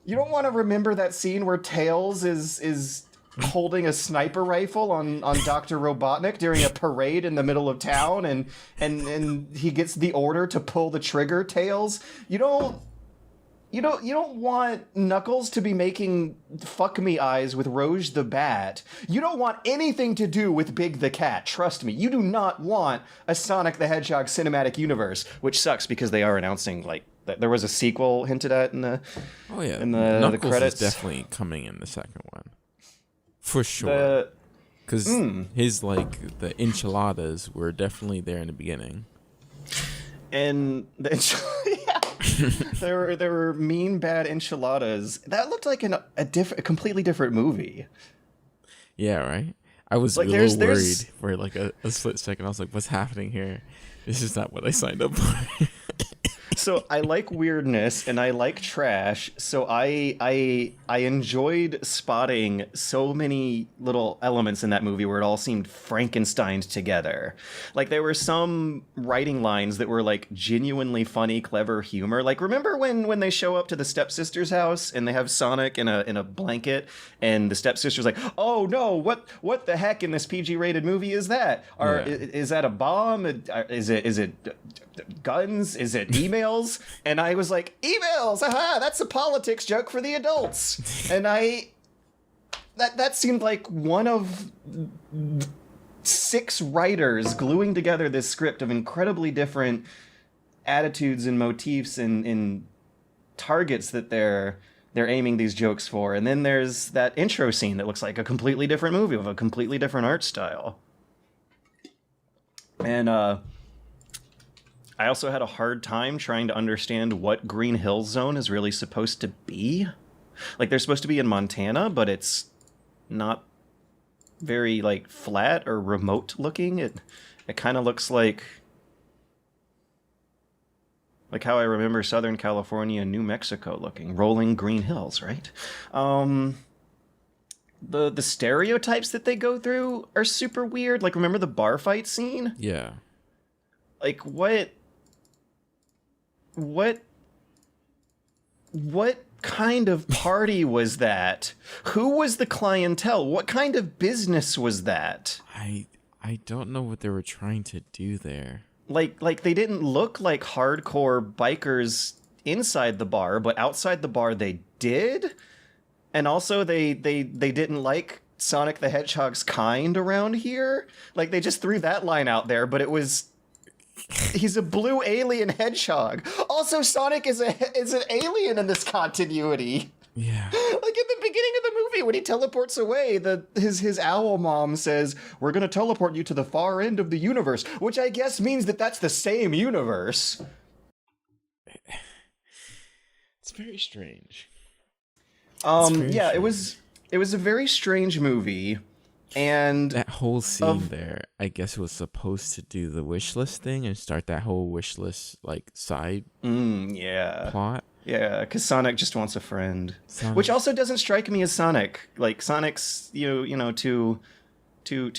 You don't want to remember that scene where Tails is holding a sniper rifle on Dr. Robotnik during a parade in the middle of town, and he gets the order to pull the trigger, Tails. You don't want Knuckles to be making fuck me eyes with Rouge the Bat. You don't want anything to do with Big the Cat. Trust me. You do not want a Sonic the Hedgehog cinematic universe, which sucks because they are announcing like that there was a sequel hinted at in the Knuckles the credits. Is definitely coming in the second one. For sure. Because his like the enchiladas were definitely there in the beginning. And there were mean bad enchiladas. That looked like a completely different movie. Yeah, right. I was like, a little worried for like a split second. I was like, "What's happening here? This is not what I signed up for." So I like weirdness and I like trash. So I enjoyed spotting so many little elements in that movie where it all seemed Frankensteined together. Like there were some writing lines that were like genuinely funny, clever humor. Like remember when they show up to the stepsister's house and they have Sonic in a blanket and the stepsister's like, "Oh no, what the heck in this PG-rated movie is that? Is that a bomb? Is it guns? Is it emails?" And I was like, "Emails! Aha! That's a politics joke for the adults." And that seemed like one of 6 writers gluing together this script of incredibly different attitudes and motifs and targets that they're aiming these jokes for. And then there's that intro scene that looks like a completely different movie with a completely different art style. And I also had a hard time trying to understand what Green Hill Zone is really supposed to be. Like, they're supposed to be in Montana, but it's not very, like, flat or remote looking. It kind of looks like how I remember Southern California and New Mexico looking. Rolling green hills, right? The stereotypes that they go through are super weird. Like, remember the bar fight scene? Yeah. Like, what kind of party was that? Who was the clientele? What kind of business was that? I don't know what they were trying to do there. Like they didn't look like hardcore bikers inside the bar, but outside the bar they did. And also they didn't like Sonic the Hedgehog's kind around here. Like, they just threw that line out there, but it was, he's a blue alien hedgehog. Also, Sonic is an alien in this continuity. Yeah. Like in the beginning of the movie, when he teleports away, his owl mom says, "We're gonna teleport you to the far end of the universe," which I guess means that that's the same universe. It's very strange. Yeah, it was a very strange movie, and that whole scene there, I guess it was supposed to do the wish list thing and start that whole wish list like side plot. Yeah, because Sonic just wants a friend, which also doesn't strike me as Sonic. Like, Sonic's too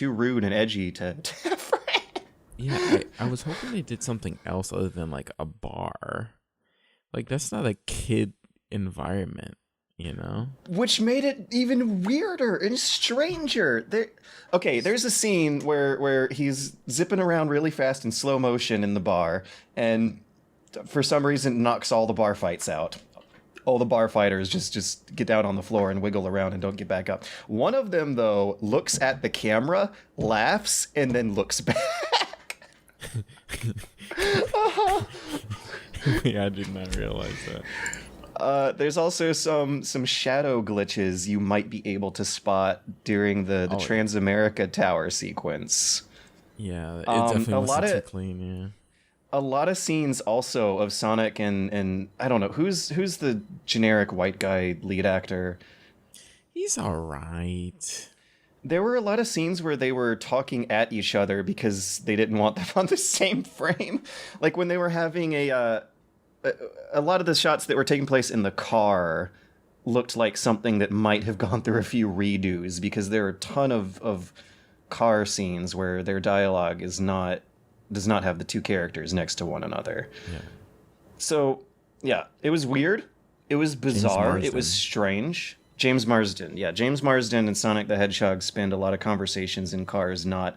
rude and edgy to have a friend. Yeah, I was hoping they did something else other than like a bar. Like, that's not a kid environment. Which made it even weirder and stranger. There's a scene where he's zipping around really fast in slow motion in the bar, and for some reason knocks all the bar fights out. All the bar fighters just get down on the floor and wiggle around and don't get back up. One of them, though, looks at the camera, laughs, and then looks back. Yeah, I did not realize that. There's also some shadow glitches you might be able to spot during the Transamerica Tower sequence. Yeah, it definitely wasn't too clean, yeah. A lot of scenes also of Sonic and I don't know, who's the generic white guy lead actor? He's alright. There were a lot of scenes where they were talking at each other because they didn't want them on the same frame. Like when they were having a lot of the shots that were taking place in the car looked like something that might have gone through a few redos, because there are a ton of car scenes where their dialogue does not have the two characters next to one another. Yeah. So, yeah, it was weird. It was bizarre. It was strange. James Marsden. Yeah, James Marsden and Sonic the Hedgehog spend a lot of conversations in cars not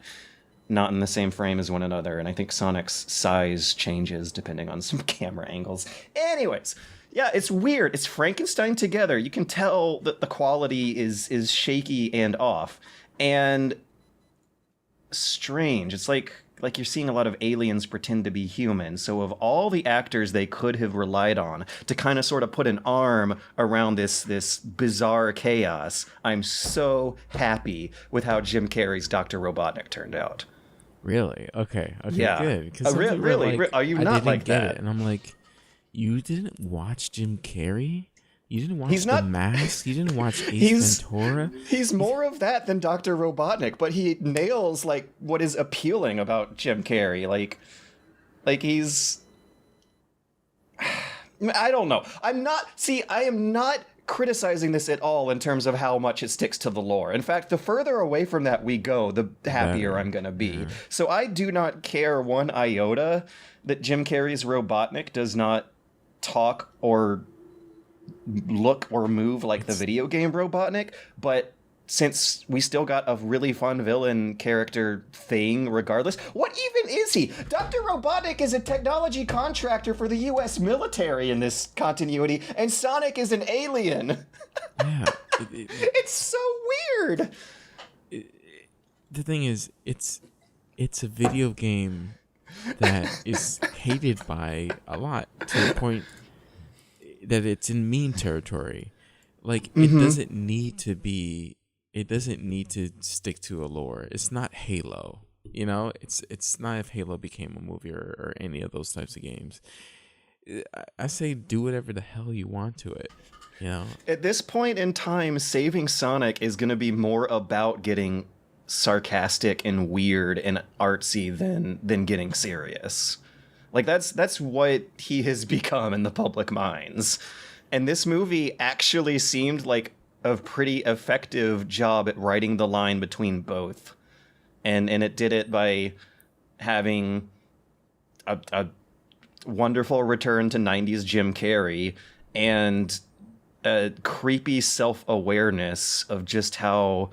in the same frame as one another, and I think Sonic's size changes depending on some camera angles. Anyways, yeah, it's weird. It's Frankenstein together. You can tell that the quality is shaky and off, and strange. It's like you're seeing a lot of aliens pretend to be human. So of all the actors they could have relied on to kind of sort of put an arm around this bizarre chaos, I'm so happy with how Jim Carrey's Dr. Robotnik turned out. Really? Okay, yeah. Good. Really? Like, are you not like that? It. And I'm like, you didn't watch Jim Carrey? You didn't watch The Mask? You didn't watch Ace Ventura? He's more of that than Dr. Robotnik, but he nails like what is appealing about Jim Carrey. Like he's I don't know. I am not criticizing this at all in terms of how much it sticks to the lore. In fact, the further away from that we go, the happier I'm going to be. Yeah. So I do not care one iota that Jim Carrey's Robotnik does not talk or look or move like the video game Robotnik, but since we still got a really fun villain character thing regardless. What even is he? Dr. Robotnik is a technology contractor for the U.S. military in this continuity, and Sonic is an alien. Yeah. It's so weird. The thing is, it's a video game that is hated by a lot, to the point that it's in meme territory. Like, it doesn't need to be... It doesn't need to stick to a lore. It's not Halo, you know. It's not if Halo became a movie or any of those types of games. I say do whatever the hell you want to it, you know. At this point in time, saving Sonic is going to be more about getting sarcastic and weird and artsy than getting serious. Like that's what he has become in the public minds. And this movie actually seemed like a pretty effective job at writing the line between both. And it did it by having a wonderful return to 90s Jim Carrey and a creepy self-awareness of just how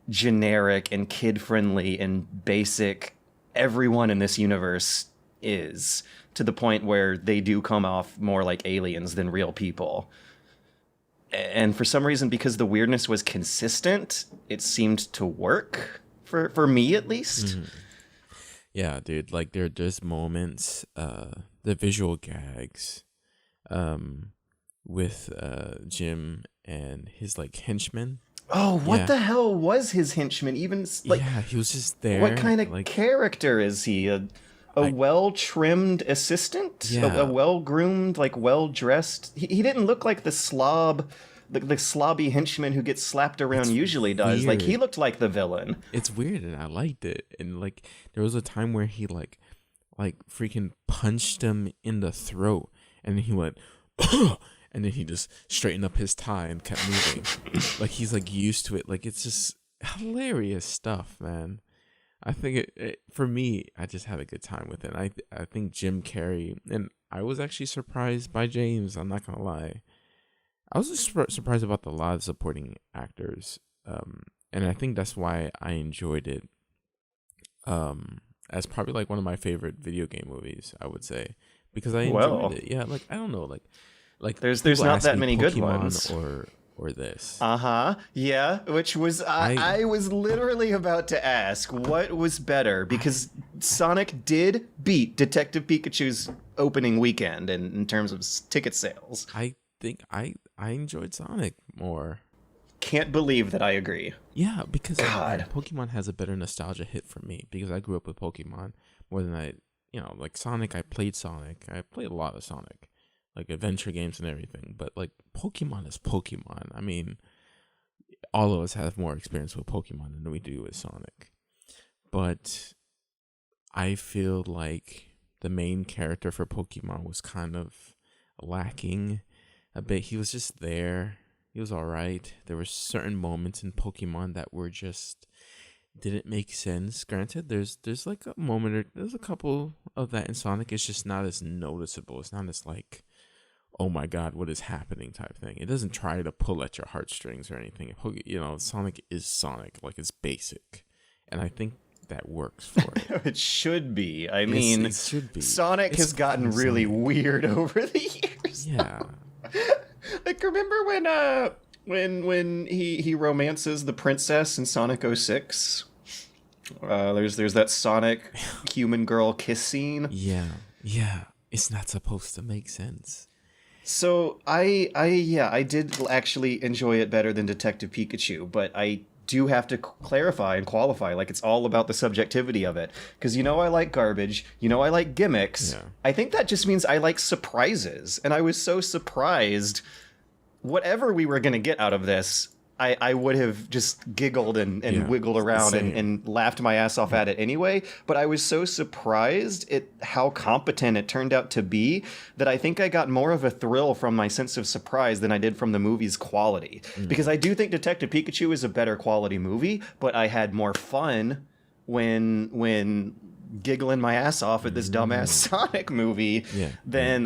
generic and kid-friendly and basic everyone in this universe is, to the point where they do come off more like aliens than real people. And for some reason, because the weirdness was consistent, it seemed to work for me at least. Mm-hmm. Yeah, dude. Like there's moments, the visual gags, with Jim and his like henchman. Oh, what the hell was his henchman? Even like, yeah, he was just there. What kind of character is he? A well-trimmed assistant? Yeah. A well-groomed, like, well-dressed? He didn't look like the slob, the slobby henchman who gets slapped around usually does. Like, he looked like the villain. It's weird, and I liked it. And, like, there was a time where he, like freaking punched him in the throat, and then he went, and then he just straightened up his tie and kept moving. Like, he's, like, used to it. Like, it's just hilarious stuff, man. I think for me, I just had a good time with it. I think Jim Carrey, and I was actually surprised by James. I'm not gonna lie, I was just surprised about a lot of supporting actors, and I think that's why I enjoyed it. As probably like one of my favorite video game movies, I would say, because I enjoyed it. Yeah, like I don't know, like there's not that many good ones. Or this. Yeah, which was I was literally about to ask what was better, because Sonic did beat Detective Pikachu's opening weekend in terms of ticket sales. I think I enjoyed Sonic more. Can't believe that I agree. Yeah, because Pokemon has a better nostalgia hit for me, because I grew up with Pokemon more than like Sonic. I played a lot of Sonic. Like adventure games and everything, but like Pokemon is Pokemon. I mean, all of us have more experience with Pokemon than we do with Sonic. But I feel like the main character for Pokemon was kind of lacking a bit. He was just there. He was all right. There were certain moments in Pokemon that were just didn't make sense. Granted, there's like a moment or there's a couple of that in Sonic. It's just not as noticeable. It's not as like, oh my god, what is happening type thing. It doesn't try to pull at your heartstrings or anything. Sonic is Sonic, like it's basic, and I think that works for it. It should be. I mean, it should be. Sonic has gotten really weird over the years. Yeah. Like, remember when he romances the princess in Sonic 06? There's that Sonic human girl kiss scene. Yeah. It's not supposed to make sense. So I did actually enjoy it better than Detective Pikachu, but I do have to clarify and qualify, like it's all about the subjectivity of it. Because I like garbage, I like gimmicks. Yeah. I think that just means I like surprises, and I was so surprised. Whatever we were going to get out of this, I would have just giggled and wiggled around and laughed my ass off at it anyway. But I was so surprised at how competent it turned out to be that I think I got more of a thrill from my sense of surprise than I did from the movie's quality. Because I do think Detective Pikachu is a better quality movie, but I had more fun when giggling my ass off at this dumbass Sonic movie than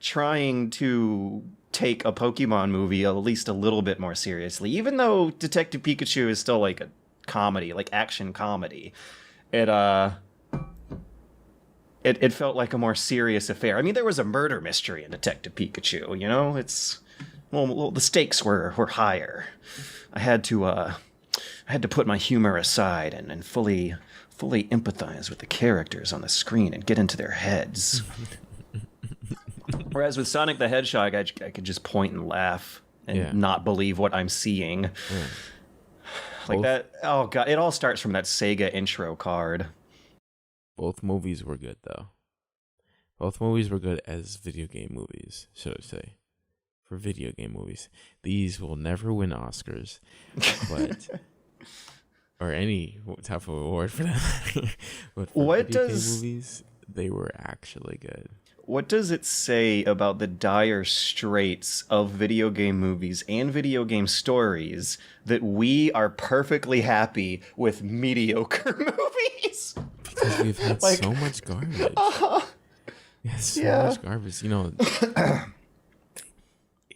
trying to take a Pokemon movie at least a little bit more seriously. Even though Detective Pikachu is still like a comedy, like action comedy, it felt like a more serious affair. I mean, there was a murder mystery in Detective Pikachu, you know? Well, the stakes were higher. I had to put my humor aside and fully empathize with the characters on the screen and get into their heads. Whereas with Sonic the Hedgehog, I could just point and laugh and not believe what I'm seeing. Like that. Oh god, it all starts from that Sega intro card. Both movies were good though. Both movies were good as video game movies, should I say? For video game movies, these will never win Oscars, but or any type of award for that. But for video game movies, they were actually good. What does it say about the dire straits of video game movies and video game stories that we are perfectly happy with mediocre movies? Because we've had so much garbage. Much garbage.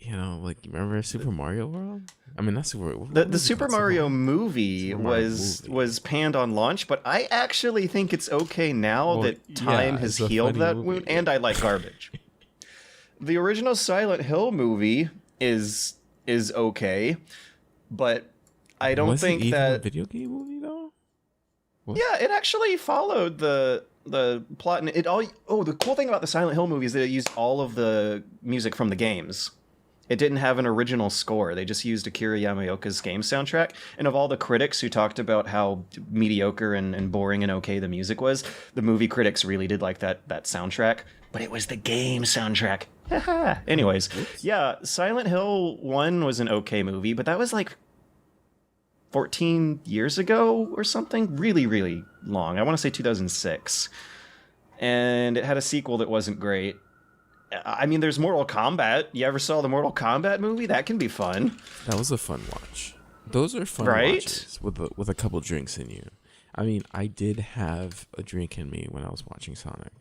Like, remember Super Mario World? I mean, that's the Super Mario movie was panned on launch, but I actually think it's okay now that time has healed that wound, and I like garbage. The original Silent Hill movie is okay, but I don't think it even that a video game movie though. What? Yeah, it actually followed the plot, and the cool thing about the Silent Hill movie is that it used all of the music from the games. It didn't have an original score. They just used Akira Yamaoka's game soundtrack. And of all the critics who talked about how mediocre and boring and okay the music was, the movie critics really did like that soundtrack. But it was the game soundtrack. Anyways, Silent Hill 1 was an okay movie, but that was like 14 years ago or something. Really, really long. I want to say 2006. And it had a sequel that wasn't great. I mean, there's Mortal Kombat. You ever saw the Mortal Kombat movie? That can be fun. That was a fun watch. Those are fun watches with a couple drinks in you. I mean, I did have a drink in me when I was watching Sonic.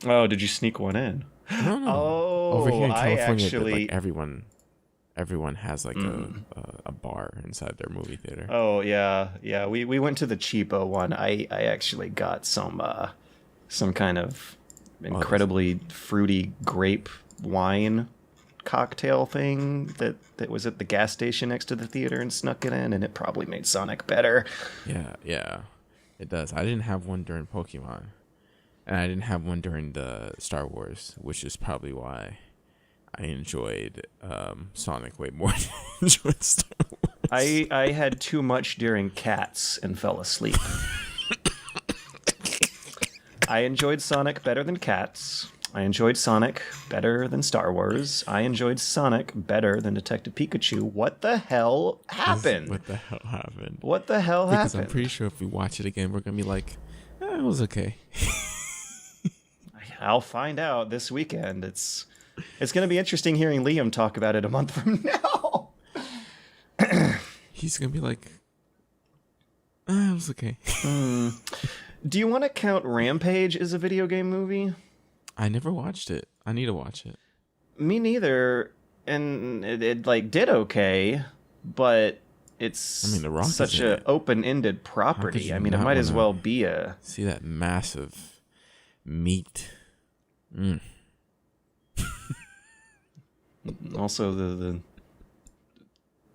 Oh, did you sneak one in? No. Oh, over here in California, everyone has like a bar inside their movie theater. Oh yeah. We went to the cheapo one. I actually got some kind of incredibly fruity grape wine cocktail thing that was at the gas station next to the theater and snuck it in, and it probably made Sonic better. Yeah, it does. I didn't have one during Pokemon, and I didn't have one during the Star Wars, which is probably why I enjoyed Sonic way more than I enjoyed Star Wars. I had too much during Cats and fell asleep. I enjoyed Sonic better than Cats. I enjoyed Sonic better than Star Wars. I enjoyed Sonic better than Detective Pikachu. What the hell happened? Because I'm pretty sure if we watch it again, we're going to be like, it was okay. I'll find out this weekend. It's going to be interesting hearing Liam talk about it a month from now. He's going to be like, it was okay. Do you want to count Rampage as a video game movie? I never watched it. I need to watch it. Me neither. And it did okay, but it's The Rock such an open-ended property. I mean, it might as well be a... See that massive meat. Also the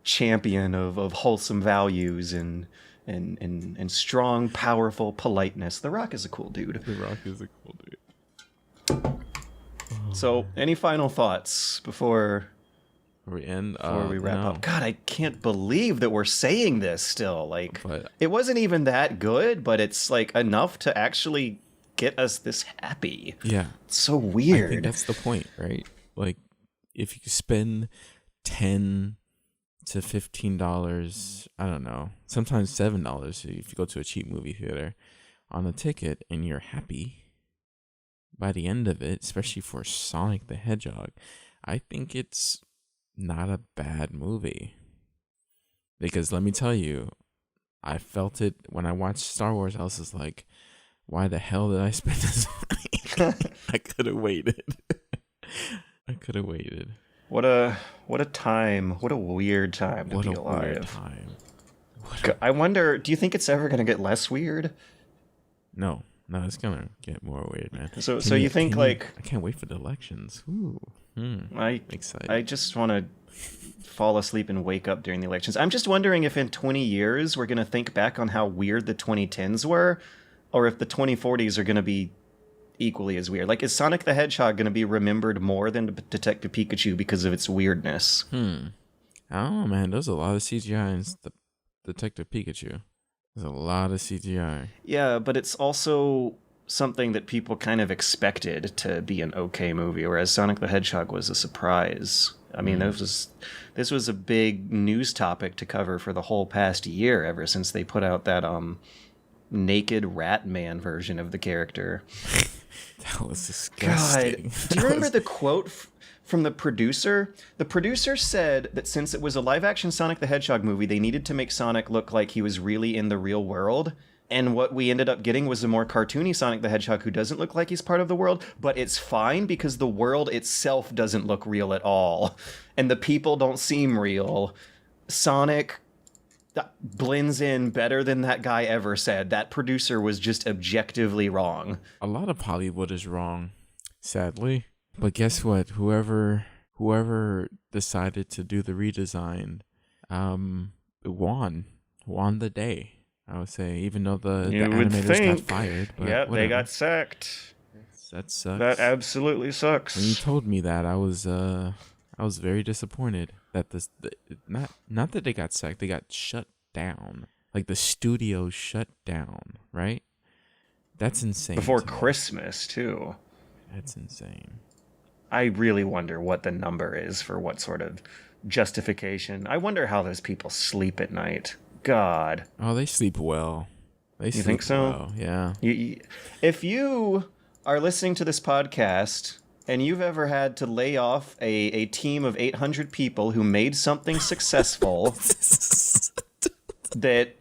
champion of wholesome values and strong, powerful politeness. The Rock is a cool dude. So, any final thoughts before we end? Before we wrap up? God, I can't believe that we're saying this still. It wasn't even that good, but it's enough to actually get us this happy. Yeah. It's so weird. I think that's the point, right? If you spend $10 to $15, I don't know, sometimes $7 if you go to a cheap movie theater on a ticket, and you're happy by the end of it, especially for Sonic the Hedgehog, I think it's not a bad movie. Because let me tell you, I felt it when I watched Star Wars. I was just like, why the hell did I spend this money? I could have waited. I could have waited. What a time. What a weird time to be alive. What a weird time. I wonder, do you think it's ever going to get less weird? No, it's going to get more weird, man. So you think, like... I can't wait for the elections. Ooh. Excited. I just want to fall asleep and wake up during the elections. I'm just wondering if in 20 years we're going to think back on how weird the 2010s were, or if the 2040s are going to be equally as weird. Like, is Sonic the Hedgehog going to be remembered more than Detective Pikachu because of its weirdness? I don't know, man. There's a lot of CGI in Detective Pikachu. There's a lot of CGI. Yeah, but it's also something that people kind of expected to be an okay movie, whereas Sonic the Hedgehog was a surprise. I mean, this was a big news topic to cover for the whole past year, ever since they put out that naked rat man version of the character. That was disgusting. God, do you remember the quote from the producer? The producer said that since it was a live-action Sonic the Hedgehog movie, they needed to make Sonic look like he was really in the real world. And what we ended up getting was a more cartoony Sonic the Hedgehog who doesn't look like he's part of the world, but it's fine because the world itself doesn't look real at all. And the people don't seem real. Sonic blends in better than that guy ever said. That producer was just objectively wrong. A lot of Hollywood is wrong, sadly. But guess what? Whoever decided to do the redesign, won the day. I would say, even though the animators got fired. But yeah, whatever. They got sacked. That sucks. That absolutely sucks. When you told me that, I was very disappointed that not that they got sacked, they got shut down. Like the studio shut down, right? That's insane. Before Christmas, too. That's insane. I really wonder what the number is for what sort of justification. I wonder how those people sleep at night. God. Oh, they sleep well. You think so? Well. Yeah. If you are listening to this podcast and you've ever had to lay off a team of 800 people who made something successful that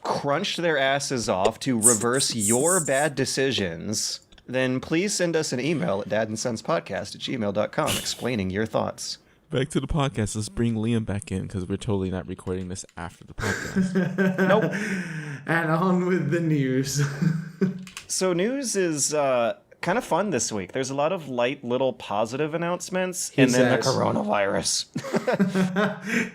crunched their asses off to reverse your bad decisions, then please send us an email at dadandsonspodcast@gmail.com explaining your thoughts. Back to the podcast. Let's bring Liam back in because we're totally not recording this after the podcast. Nope. And on with the news. So news is kind of fun this week. There's a lot of light little positive announcements, then the coronavirus.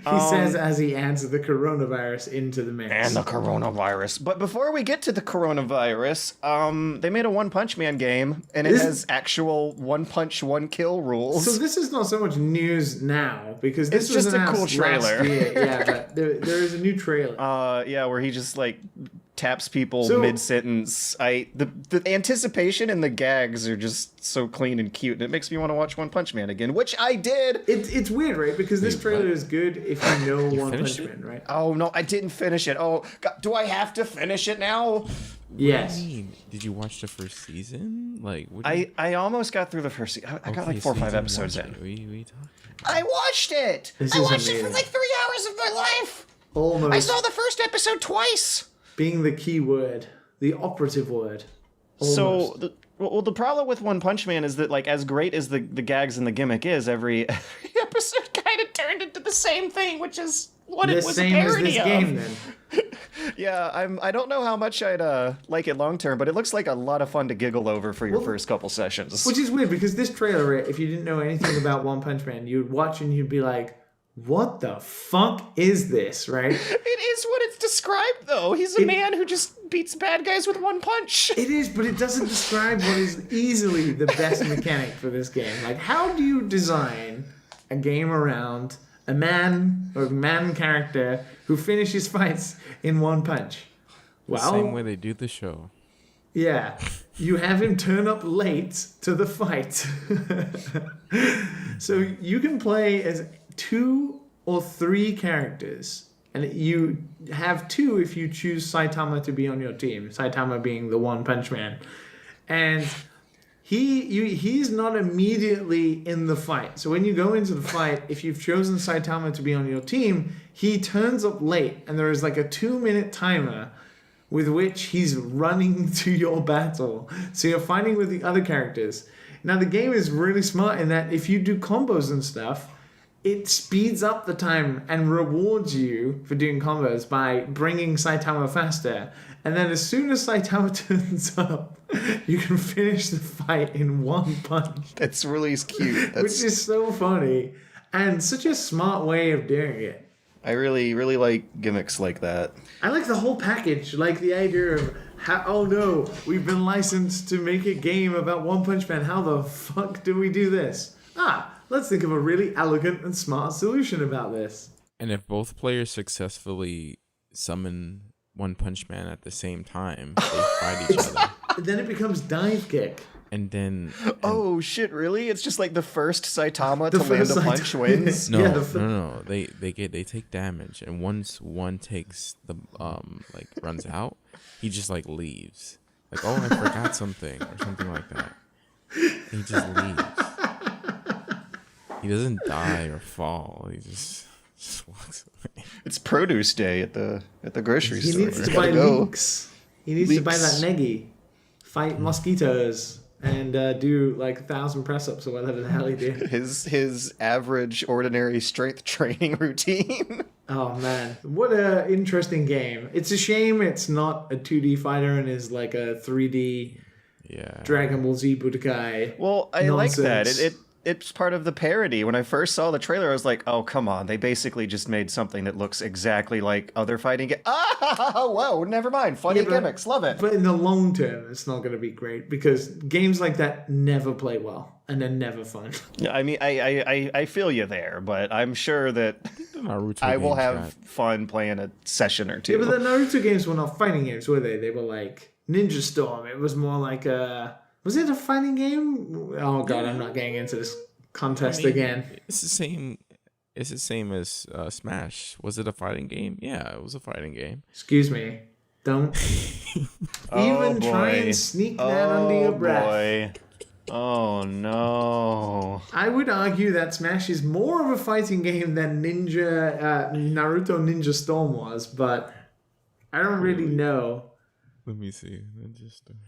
He says as he adds the coronavirus into the mix. And the coronavirus. But before we get to the coronavirus, they made a One Punch Man game, and it has actual one punch, one kill rules. So this is not so much news now, because this was just a cool trailer. Last year. Yeah, but there is a new trailer. Yeah, where he just like taps people mid-sentence. The anticipation and the gags are just so clean and cute, and it makes me want to watch One Punch Man again, which I did. It's weird, right? Because this trailer is good if you know One Punch Man, right? Oh no, I didn't finish it. Oh God, do I have to finish it now? Yes. Did you watch the first season? Like, I almost got through the first season. I got like 4 or 5 episodes in. I watched it. I watched it for like 3 hours of my life. Almost. I saw the first episode twice. Being the key word, the operative word. Almost. So, the problem with One Punch Man is that, like, as great as the gags and the gimmick is, every episode kind of turned into the same thing, which is what it was a parody of. Game, then. Yeah, I don't know how much I'd like it long term, but it looks like a lot of fun to giggle over for your first couple sessions. Which is weird, because this trailer, if you didn't know anything about One Punch Man, you'd watch and you'd be like, what the fuck is this, right? It is what it's described, though. He's a man who just beats bad guys with one punch. It is, but it doesn't describe what is easily the best mechanic for this game. Like, how do you design a game around a man or man character who finishes fights in one punch? Well, same way they do the show. Yeah. You have him turn up late to the fight. So you can play as 2 or 3 characters, and you have 2 if you choose Saitama to be on your team. Saitama being the One Punch Man, and he's not immediately in the fight. So when you go into the fight, if you've chosen Saitama to be on your team, he turns up late, and there is like a 2-minute timer with which he's running to your battle. So you're fighting with the other characters. Now the game is really smart in that if you do combos and stuff, it speeds up the time and rewards you for doing combos by bringing Saitama faster. And then as soon as Saitama turns up, you can finish the fight in one punch. That's really cute. Which is so funny. And such a smart way of doing it. I really, really like gimmicks like that. I like the whole package. Like the idea of, oh no, we've been licensed to make a game about One Punch Man. How the fuck do we do this? Let's think of a really elegant and smart solution about this. And if both players successfully summon One Punch Man at the same time, they fight each other. Then it becomes dive kick. And then... oh, shit, really? It's just like the first Saitama to land a punch wins? No. They take damage, and once one takes the, runs out, he just, leaves. Like, oh, I forgot something, or something like that. And he just leaves. He doesn't die or fall. He just walks away. It's produce day at the grocery store. He needs to buy leeks. He needs to buy that negi, fight mosquitoes, and do 1,000 press-ups or whatever the hell he did. His average ordinary strength training routine. Oh man, what a interesting game! It's a shame it's not a 2D fighter and is like a 3D Dragon Ball Z Budokai. Well, I like that. It's part of the parody. When I first saw the trailer, I was like, oh, come on. They basically just made something that looks exactly like other fighting games. Whoa, never mind. Funny gimmicks. Love it. But in the long term, it's not going to be great because games like that never play well and they're never fun. I mean, I feel you there, but I'm sure that I will have fun playing a session or two. Yeah, but the Naruto games were not fighting games, were they? They were like Ninja Storm. It was more like a... Was it a fighting game? Oh god, I'm not getting into this contest again. It's the same. It's the same as Smash. Was it a fighting game? Yeah, it was a fighting game. Excuse me. Don't even try and sneak that under your breath. Boy. Oh no. I would argue that Smash is more of a fighting game than Naruto Ninja Storm was, but I don't really know. Let me see. Ninja Storm.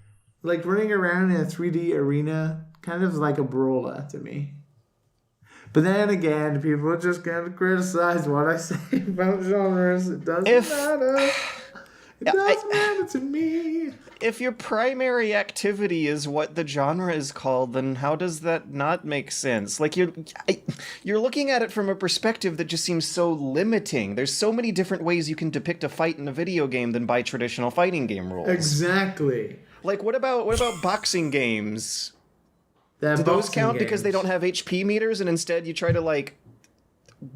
Like running around in a 3D arena, kind of like a brawler to me. But then again, people are just going to criticize what I say about genres. It doesn't matter. It doesn't matter to me. If your primary activity is what the genre is called, then how does that not make sense? Like you're looking at it from a perspective that just seems so limiting. There's so many different ways you can depict a fight in a video game than by traditional fighting game rules. Exactly. Like, what about boxing games? Do those count because they don't have HP meters and instead you try to,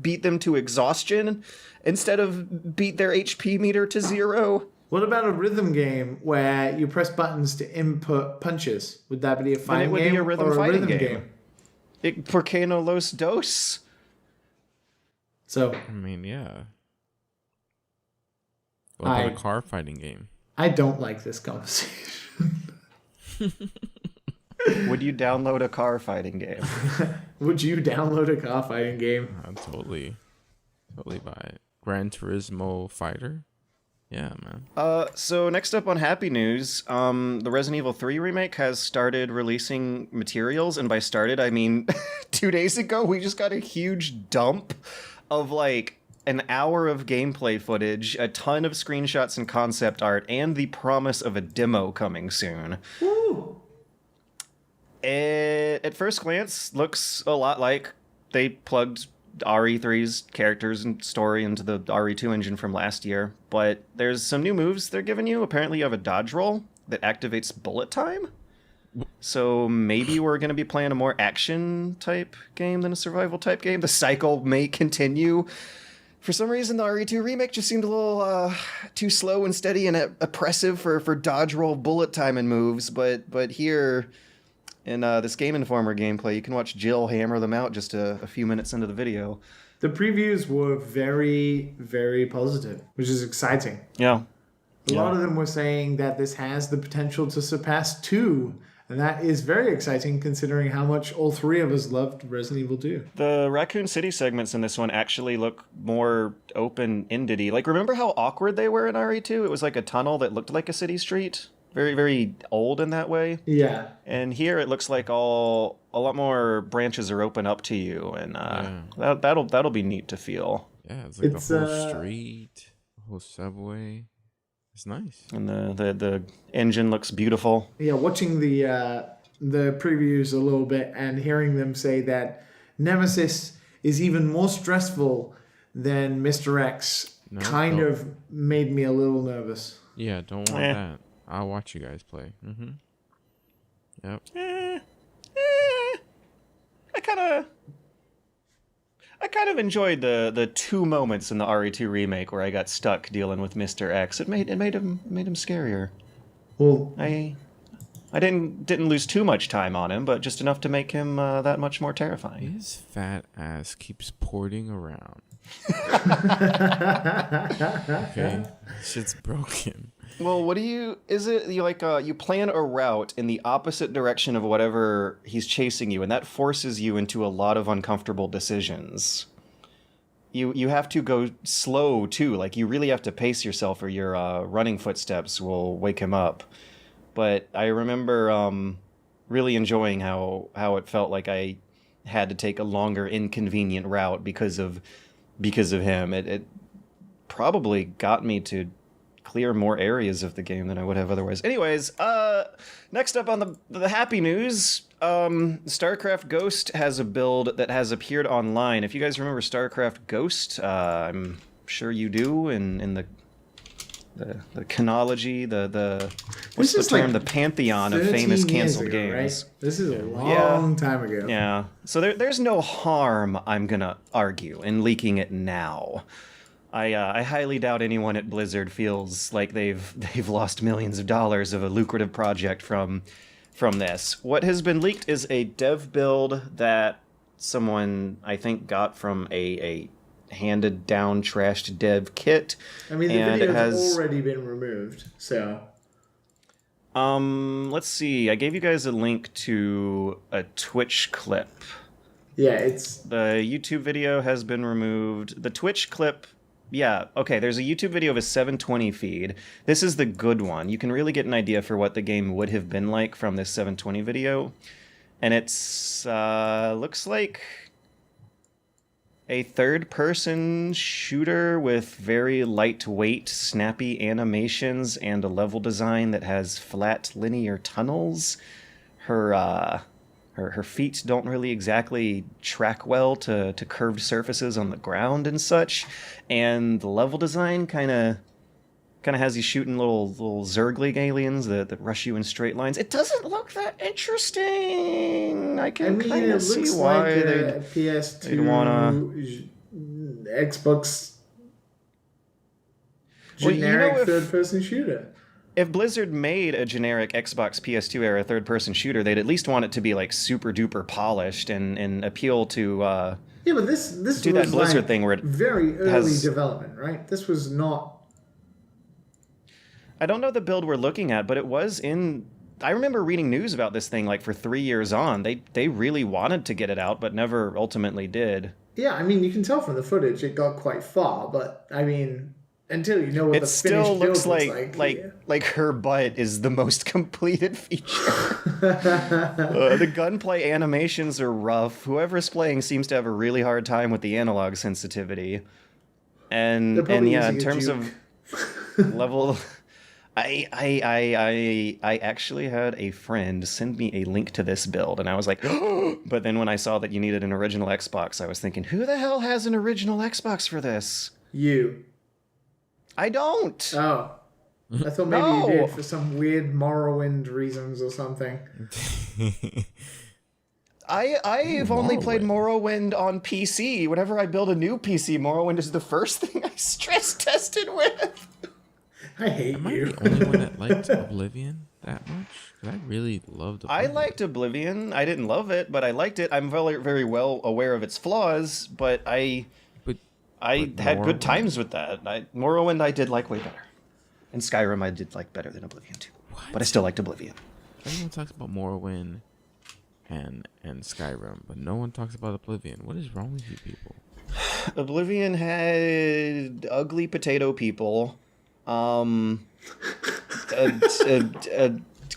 beat them to exhaustion instead of beat their HP meter to 0? What about a rhythm game where you press buttons to input punches? Would that be a fighting game? It would be a rhythm fighting game. Game? ¿Por qué no los dos? So, I mean, yeah. What about a car fighting game? I don't like this conversation. Would you download a car fighting game? Would you download a car fighting game? I'd totally buy it. Gran Turismo Fighter? Yeah, man. So next up on happy news, the Resident Evil 3 remake has started releasing materials, and by started, I mean 2 days ago, we just got a huge dump of, an hour of gameplay footage, a ton of screenshots and concept art, and the promise of a demo coming soon. Woo! It, at first glance, looks a lot like they plugged RE3's characters and story into the RE2 engine from last year, but there's some new moves they're giving you. Apparently you have a dodge roll that activates bullet time. So maybe we're going to be playing a more action-type game than a survival-type game. The cycle may continue. For some reason, the RE2 remake just seemed a little too slow and steady and oppressive for dodge roll bullet time and moves, but here in this Game Informer gameplay, you can watch Jill hammer them out just a few minutes into the video. The previews were very, very positive, which is exciting. Yeah. A lot of them were saying that this has the potential to surpass 2, and that is very exciting considering how much all three of us loved Resident Evil 2. The Raccoon City segments in this one actually look more open-ended-y. Like, remember how awkward they were in RE2? It was like a tunnel that looked like a city street. Very, very old in that way. Yeah. And here it looks like a lot more branches are open up to you, and that'll be neat to feel. Yeah, it's like the whole street, the whole subway. It's nice. And the engine looks beautiful. Yeah, watching the previews a little bit and hearing them say that Nemesis is even more stressful than Mr. X of made me a little nervous. Yeah, don't want that. I'll watch you guys play. Mm-hmm. Yep. I kind of enjoyed the 2 moments in the RE2 remake where I got stuck dealing with Mr. X. It made him scarier. Well, I didn't lose too much time on him, but just enough to make him that much more terrifying. His fat ass keeps porting around. Okay, shit's broken. Well, is it you plan a route in the opposite direction of whatever he's chasing you, and that forces you into a lot of uncomfortable decisions. You have to go slow too, like you really have to pace yourself or your running footsteps will wake him up. But I remember really enjoying how it felt like I had to take a longer inconvenient route because of him. It probably got me to clear more areas of the game than I would have otherwise. Anyways, next up on the happy news, StarCraft Ghost has a build that has appeared online. If you guys remember StarCraft Ghost, I'm sure you do, in the chronology, what's the term? The pantheon of famous canceled games. Right? This is a long time ago. Yeah. So there's no harm, I'm gonna argue, in leaking it now. I highly doubt anyone at Blizzard feels like they've lost millions of dollars of a lucrative project from this. What has been leaked is a dev build that someone, I think, got from a handed down trashed dev kit. I mean, the video has already been removed, so. Let's see. I gave you guys a link to a Twitch clip. Yeah, the YouTube video has been removed. The Twitch clip. Yeah, okay, there's a YouTube video of a 720 feed. This is the good one. You can really get an idea for what the game would have been like from this 720 video. And it's, looks like a third-person shooter with very lightweight, snappy animations and a level design that has flat, linear tunnels. Her feet don't really exactly track well to curved surfaces on the ground and such, and the level design kind of has you shooting little Zergling aliens that rush you in straight lines. It doesn't look that interesting. I can kind of see why a PS2, they'd wanna Xbox generic third-person shooter. If Blizzard made a generic Xbox PS2 era third-person shooter, they'd at least want it to be like super duper polished and appeal to but this do was that Blizzard like thing where it very early development, right? This was not. I don't know the build we're looking at, but it was in. I remember reading news about this thing like for 3 years on. They really wanted to get it out, but never ultimately did. Yeah, I mean, you can tell from the footage it got quite far, but I mean, until you know what the finished build looks like her butt is the most completed feature. The gunplay animations are rough. Whoever's playing seems to have a really hard time with the analog sensitivity. And yeah, in terms of level, I actually had a friend send me a link to this build, and I was like, but then when I saw that you needed an original Xbox, I was thinking, who the hell has an original Xbox for this? You. I don't. Oh. I thought maybe you did for some weird Morrowind reasons or something. I've only played Morrowind on PC. Whenever I build a new PC, Morrowind is the first thing I stress tested with. I hate Am you. I the only one that liked Oblivion that much? Because I really loved Oblivion. I liked Oblivion. I didn't love it, but I liked it. I'm very, very well aware of its flaws, but I I had good times with that. Morrowind I did like way better. And Skyrim I did like better than Oblivion too. What? But I still liked Oblivion. Everyone talks about Morrowind and Skyrim, but no one talks about Oblivion. What is wrong with you people? Oblivion had ugly potato people. A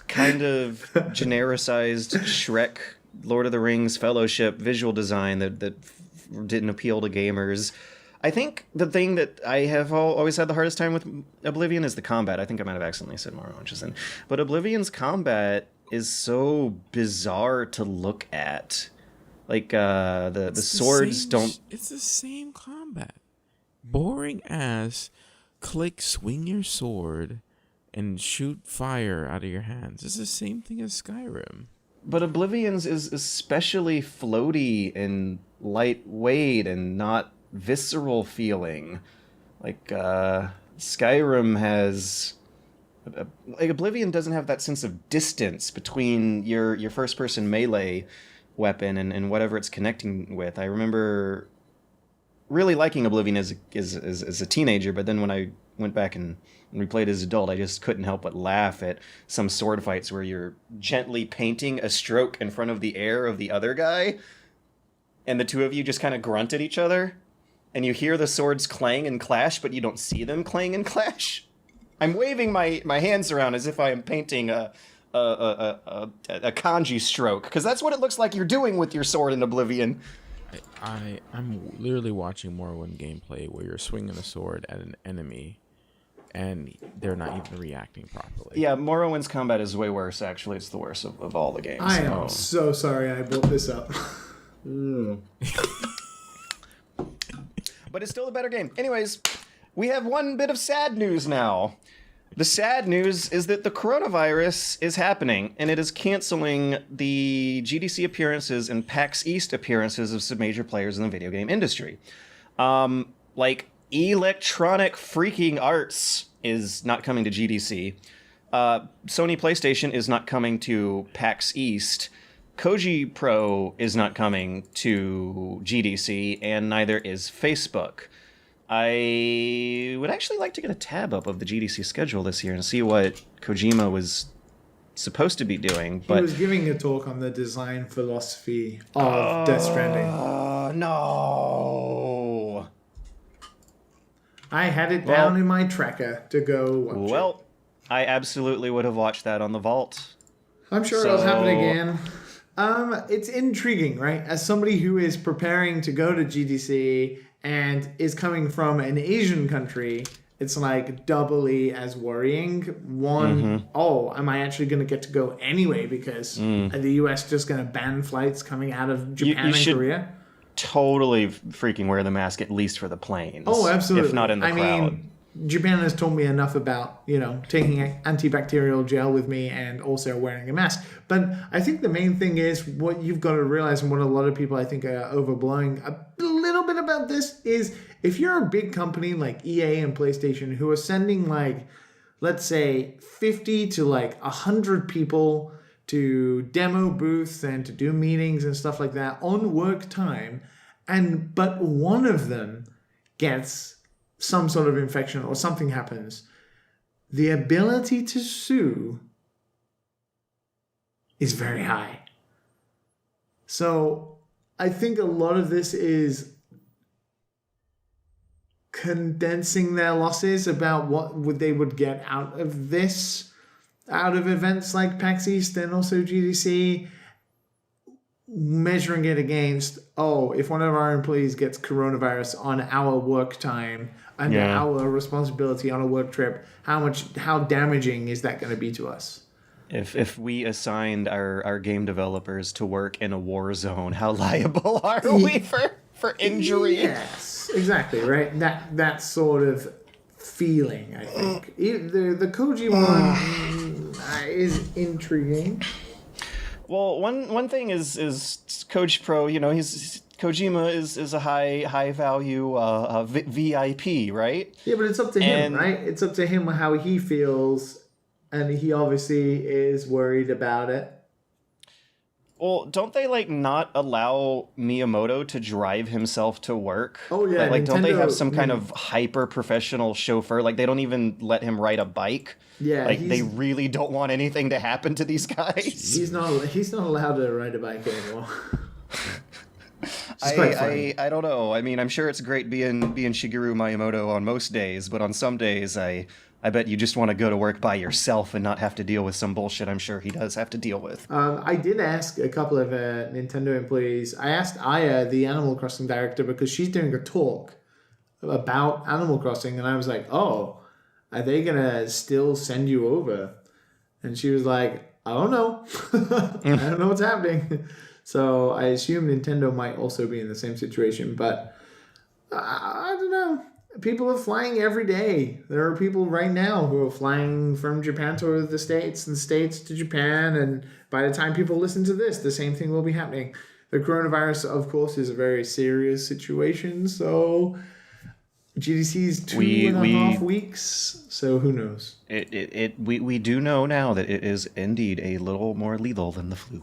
kind of genericized Shrek, Lord of the Rings, Fellowship visual design that didn't appeal to gamers. I think the thing that I have always had the hardest time with Oblivion is the combat. I think I might have accidentally said Morrowind just then. But Oblivion's combat is so bizarre to look at. Like, the swords don't... It's the same combat. Boring ass, click, swing your sword, and shoot fire out of your hands. It's the same thing as Skyrim. But Oblivion's is especially floaty and lightweight and not visceral feeling. Like, Skyrim has... Like, Oblivion doesn't have that sense of distance between your first-person melee weapon and whatever it's connecting with. I remember really liking Oblivion as a teenager, but then when I went back and replayed as an adult, I just couldn't help but laugh at some sword fights where you're gently painting a stroke in front of the air of the other guy, and the two of you just kind of grunt at each other, and you hear the swords clang and clash, but you don't see them clang and clash. I'm waving my hands around as if I am painting a kanji stroke, because that's what it looks like you're doing with your sword in Oblivion. I'm literally watching Morrowind gameplay where you're swinging a sword at an enemy and they're not even reacting properly. Yeah, Morrowind's combat is way worse, actually. It's the worst of all the games. I am so sorry I brought this up. But it's still a better game. Anyways, we have one bit of sad news now. The sad news is that the coronavirus is happening, and it is canceling the GDC appearances and PAX East appearances of some major players in the video game industry. Like, Electronic Freaking Arts is not coming to GDC. Sony PlayStation is not coming to PAX East. Koji Pro is not coming to GDC, and neither is Facebook. I would actually like to get a tab up of the GDC schedule this year and see what Kojima was supposed to be doing. But he was giving a talk on the design philosophy of Death Stranding. No. I had it down in my tracker to go watch it. I absolutely would have watched that on the Vault. I'm sure it'll happen again. It's intriguing, right? As somebody who is preparing to go to GDC and is coming from an Asian country, it's like doubly as worrying. One, am I actually going to get to go anyway because the US just going to ban flights coming out of Japan and Korea? Totally freaking wear the mask, at least for the planes. Oh, absolutely. If not in the crowd. Mean, Japan has taught me enough about, taking antibacterial gel with me and also wearing a mask. But I think the main thing is what you've got to realize, and what a lot of people I think are overblowing a little bit about this, is if you're a big company like EA and PlayStation who are sending let's say 50 to 100 people to demo booths and to do meetings and stuff like that on work time, but one of them gets some sort of infection or something happens, the ability to sue is very high. So I think a lot of this is condensing their losses about what they would get out of this, out of events like PAX East and also GDC, measuring it against, if one of our employees gets coronavirus on our work time, under our responsibility on a work trip, how damaging is that going to be to us? If we assigned our game developers to work in a war zone, how liable are we for injury? Yes, exactly, right? That sort of feeling, I think. The Koji one is intriguing. Well, one thing is Koji Pro, Kojima is a high value VIP, right? Yeah, but it's up to him, right? It's up to him how he feels, and he obviously is worried about it. Well, don't they like not allow Miyamoto to drive himself to work? Oh yeah, Like don't they have Nintendo- some kind of hyper professional chauffeur? Like they don't even let him ride a bike. Yeah, Like they really don't want anything to happen to these guys. He's not allowed to ride a bike anymore. It's quite funny. I don't know. I mean, I'm sure it's great being Shigeru Miyamoto on most days, but on some days I bet you just want to go to work by yourself and not have to deal with some bullshit I'm sure he does have to deal with. I did ask a couple of Nintendo employees. I asked Aya, the Animal Crossing director, because she's doing a talk about Animal Crossing, and I was like, oh, are they going to still send you over? And she was like, I don't know. I don't know what's happening. So I assume Nintendo might also be in the same situation, but I don't know. People are flying every day. There are people right now who are flying from Japan to the States and States to Japan. And by the time people listen to this, the same thing will be happening. The coronavirus, of course, is a very serious situation. So GDC is 2.5 weeks. So who knows? We do know now that it is indeed a little more lethal than the flu.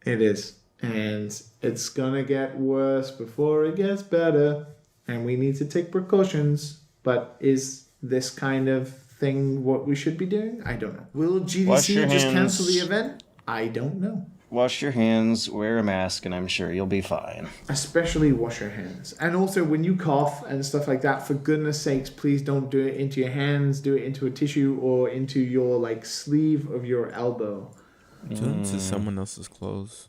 It is. And it's going to get worse before it gets better. And we need to take precautions. But is this kind of thing what we should be doing? I don't know. Will GDC just cancel the event? I don't know. Wash your hands, wear a mask, and I'm sure you'll be fine. Especially wash your hands. And also when you cough and stuff like that, for goodness sakes, please don't do it into your hands. Do it into a tissue or into your sleeve of your elbow. Do it into someone else's clothes.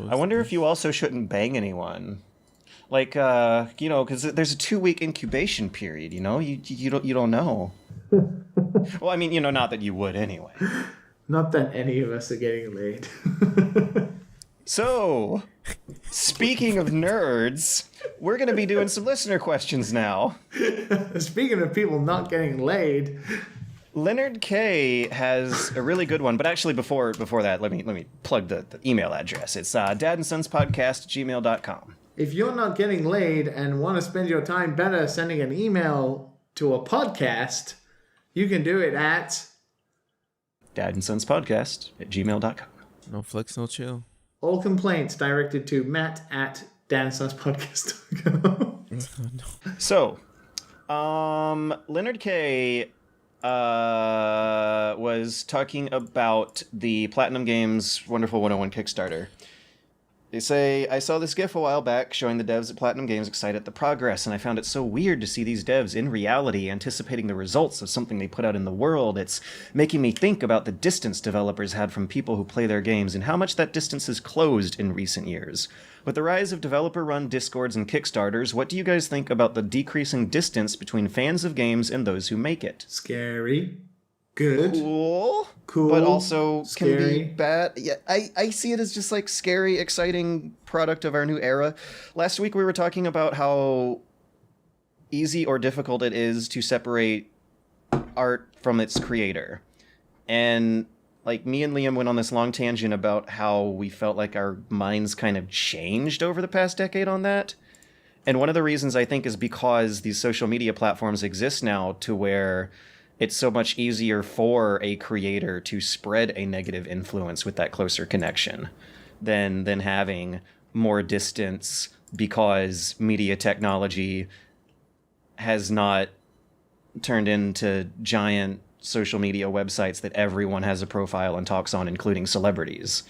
I wonder if you also shouldn't bang anyone. Because there's a 2-week incubation period, you don't know. Well, I mean, not that you would anyway. Not that any of us are getting laid. So, speaking of nerds, we're going to be doing some listener questions now. Speaking of people not getting laid, Leonard K has a really good one, but actually before that, let me plug the email address. It's dadandsonspodcast@gmail.com. If you're not getting laid and want to spend your time better sending an email to a podcast, you can do it at dadandsonspodcast@gmail.com. No flex, no chill. All complaints directed to Matt at dadandsonspodcast.com. So, Leonard K was talking about the Platinum Games Wonderful 101 Kickstarter. They say, I saw this GIF a while back showing the devs at Platinum Games excited at the progress, and I found it so weird to see these devs in reality anticipating the results of something they put out in the world. It's making me think about the distance developers had from people who play their games and how much that distance has closed in recent years. With the rise of developer-run Discords and Kickstarters, what do you guys think about the decreasing distance between fans of games and those who make it? Scary. Good. Cool. But also scary. Can be bad. Yeah, I see it as just scary, exciting product of our new era. Last week we were talking about how easy or difficult it is to separate art from its creator. And me and Liam went on this long tangent about how we felt like our minds kind of changed over the past decade on that. And one of the reasons I think is because these social media platforms exist now to where it's so much easier for a creator to spread a negative influence with that closer connection than having more distance, because media technology has not turned into giant social media websites that everyone has a profile and talks on, including celebrities.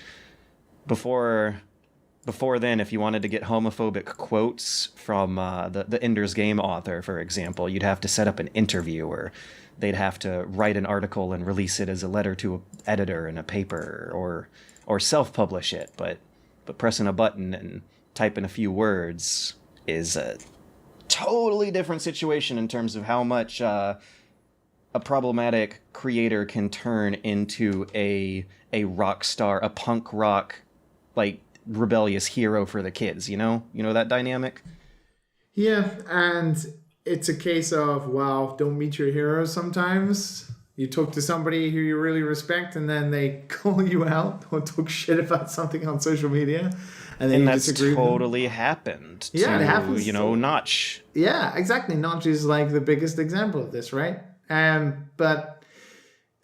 Before then, if you wanted to get homophobic quotes from the Ender's Game author, for example, you'd have to set up an interview, or they'd have to write an article and release it as a letter to an editor in a paper, or self-publish it. But pressing a button and typing a few words is a totally different situation in terms of how much a problematic creator can turn into a rock star, a punk rock, rebellious hero for the kids, you know that dynamic? Yeah, and it's a case of, don't meet your heroes sometimes. You talk to somebody who you really respect and then they call you out or talk shit about something on social media. And then that's totally happened it happens. Notch. Yeah, exactly. Notch is the biggest example of this, right? But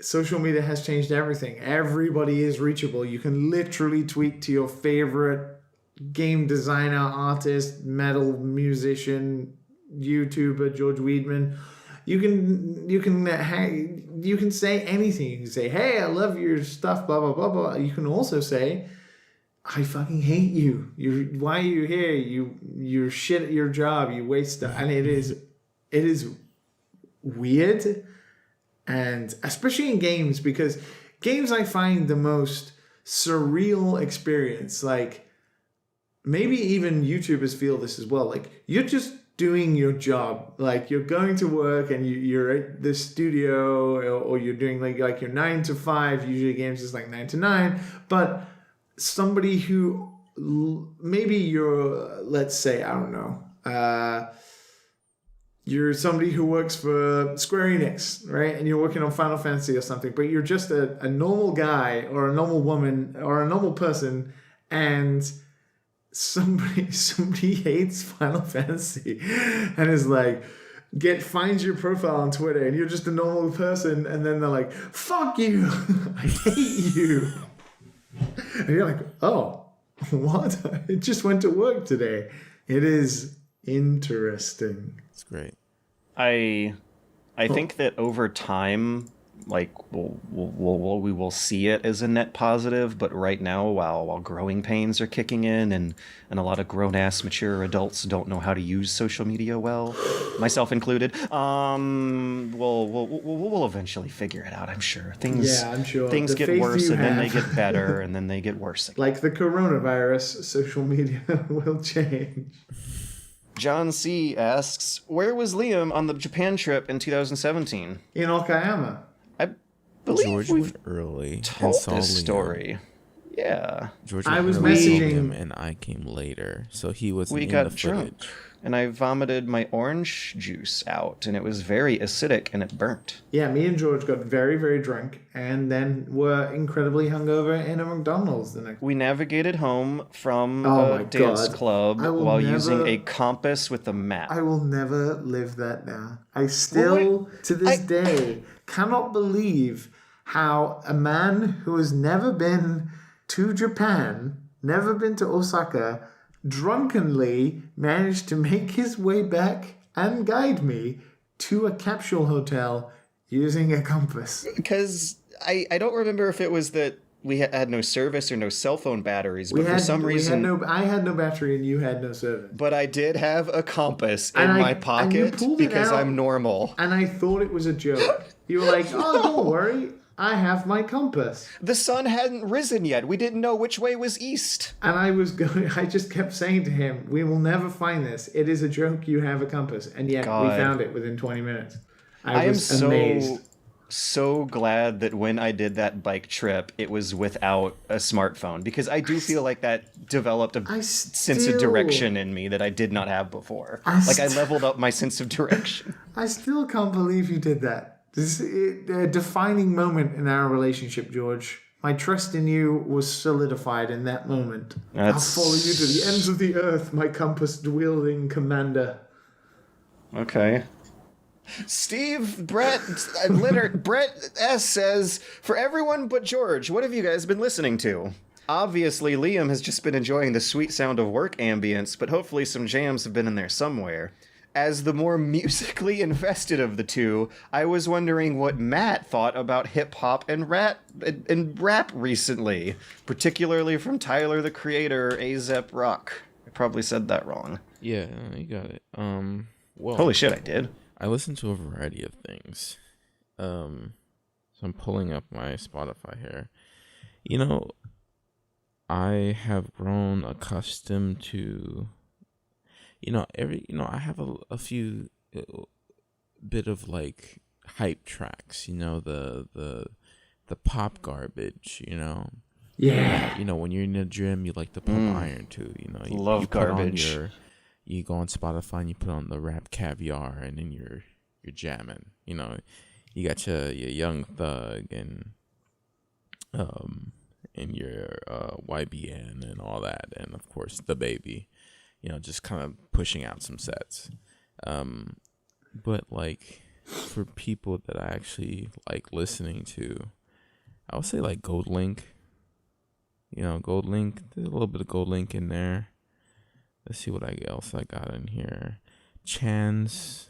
social media has changed everything. Everybody is reachable. You can literally tweet to your favorite game designer, artist, metal musician, YouTuber, George Weidman. You can say anything. You can say, "Hey, I love your stuff," blah blah blah blah. You can also say, "I fucking hate you. Why are you here? You're shit at your job. You waste stuff." And it is weird, and especially in games, because games I find the most surreal experience. Like, maybe even YouTubers feel this as well. Like, you're just doing your job. Like, you're going to work and you're at the studio, or you're doing like your 9 to 5. Usually games is like 9 to 9. But somebody who maybe you're, let's say, I don't know, you're somebody who works for Square Enix, right? And you're working on Final Fantasy or something, but you're just a normal guy or a normal woman or a normal person, and somebody hates Final Fantasy and is like, finds your profile on Twitter, and you're just a normal person, and then they're like, "Fuck you, I hate you," and you're like, "Oh, what? I just went to work today." It is interesting. It's great. I think that over time, like, we will see it as a net positive, but right now, while growing pains are kicking in, and a lot of grown-ass mature adults don't know how to use social media well, myself included, we'll eventually figure it out, I'm sure. I'm sure. Things get worse, and then they get better, and then they get worse again. Like the coronavirus, social media will change. John C. asks, where was Liam on the Japan trip in 2017? In Okayama. I believe George we've went early told and saw this Liam. story. Yeah. George I went was early, saw messaging him, and I came later, so he wasn't We in got the drunk, footage. and I vomited my orange juice out, and it was very acidic, and it burnt. Yeah, me and George got very, very drunk, and then were incredibly hungover in a McDonald's the next. We navigated home from Oh a my dance God. club I will while never- using a compass with a map. I will never live that down. I still, to this day, cannot believe how a man who has never been to Japan, never been to Osaka, drunkenly managed to make his way back and guide me to a capsule hotel using a compass. Because I don't remember if it was that we had no service or no cell phone batteries, but for some reason... I had no battery and you had no service. But I did have a compass in And my and you pocket pulled it because out, I'm normal. And I thought it was a joke. You were like, "Oh, don't worry, I have my compass." The sun hadn't risen yet. We didn't know which way was east. And I just kept saying to him, "We will never find this. It is a joke, you have a compass." And yet we found it within 20 minutes. I was amazed. So glad that when I did that bike trip, it was without a smartphone, because I do feel like that developed a sense of direction in me that I did not have before. I leveled up my sense of direction. I still can't believe you did that. This is a defining moment in our relationship, George. My trust in you was solidified in that moment. I'll follow you to the ends of the earth, my compass-wielding commander. Okay. Steve, Brett, Leonard, Brett S. says, for everyone but George, what have you guys been listening to? Obviously, Liam has just been enjoying the sweet sound of work ambience, but hopefully some jams have been in there somewhere. As the more musically invested of the two, I was wondering what Matt thought about hip-hop and rap recently, particularly from Tyler, the Creator, A$AP Rock. I probably said that wrong. Yeah, you got it. Well, holy shit, I did. I listen to a variety of things. So I'm pulling up my Spotify here. You know, I have grown accustomed to, I have a few bit of like hype tracks, the pop garbage, Yeah. When you're in the gym, you like to pump iron too, Love you garbage. You go on Spotify and you put on the rap Caviar, and then you're jamming. You got your Young Thug and your YBN and all that, and of course the Baby. Just kind of pushing out some sets. But like for people that I actually like listening to, I would say like Gold Link. Gold Link. There's a little bit of Gold Link in there. Let's see what else I got in here. Chance,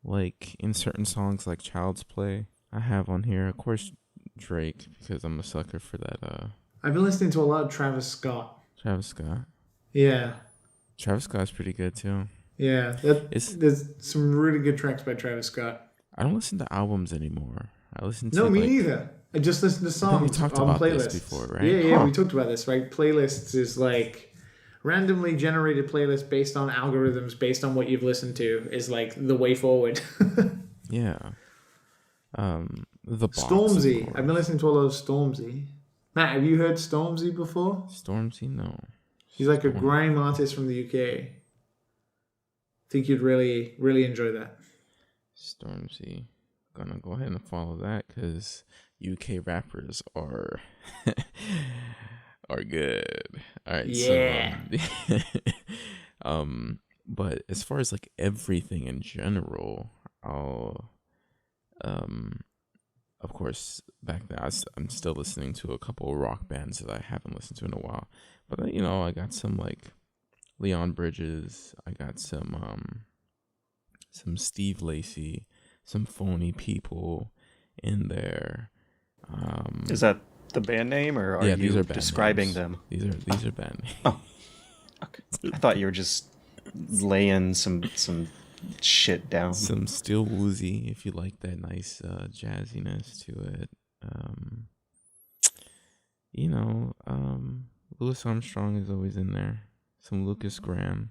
like in certain songs like Child's Play, I have on here. Of course, Drake, because I'm a sucker for that. I've been listening to a lot of Travis Scott. Travis Scott. Yeah. Travis Scott's pretty good too. Yeah, there's some really good tracks by Travis Scott. I don't listen to albums anymore. I listen to No, me neither. I just listen to songs we talked on about playlists. this before, right? Yeah, we talked about this, right? Playlists is like randomly generated playlists based on algorithms, based on what you've listened to, is like the way forward. Yeah. The Box, Stormzy. I've been listening to a lot of Stormzy. Matt, have you heard Stormzy before? Stormzy, no. He's like a grime artist from the UK. I think you'd really, really enjoy that. Stormzy. Gonna go ahead and follow that because UK rappers are good. All right. Yeah. So, but as far as like everything in general, I'll of course back then I'm still listening to a couple of rock bands that I haven't listened to in a while. But I got some like Leon Bridges. I got some Steve Lacy, some Phony People in there. Is that the band name, or are these you are band describing names. them? These are band names. Oh, okay. I thought you were just laying some shit down. Some Still Woozy, if you like that nice jazziness to it. Louis Armstrong is always in there. Some Lucas Graham.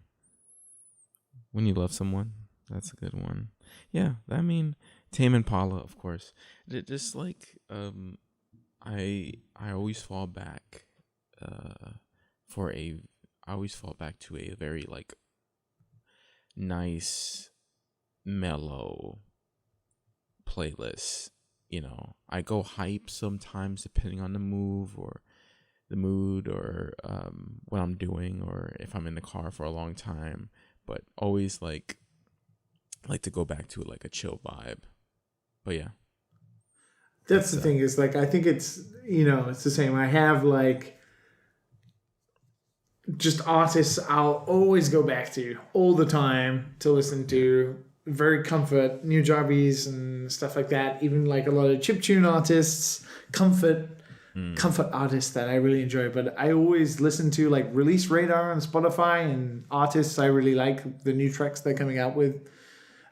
When You Love Someone, that's a good one. Yeah, I mean, Tame Impala, of course. Just like I always fall back I always fall back to a very like nice, mellow playlist. I go hype sometimes depending on the mood or what I'm doing, or if I'm in the car for a long time, but always like to go back to like a chill vibe. But yeah, that's the thing, is like, I think it's it's the same. I have like just artists I'll always go back to all the time to listen to. Very comfort, New Jarbies and stuff like that. Even like a lot of chiptune artists, comfort artists that I really enjoy. But I always listen to like Release Radar on Spotify and artists I really like, the new tracks they're coming out with.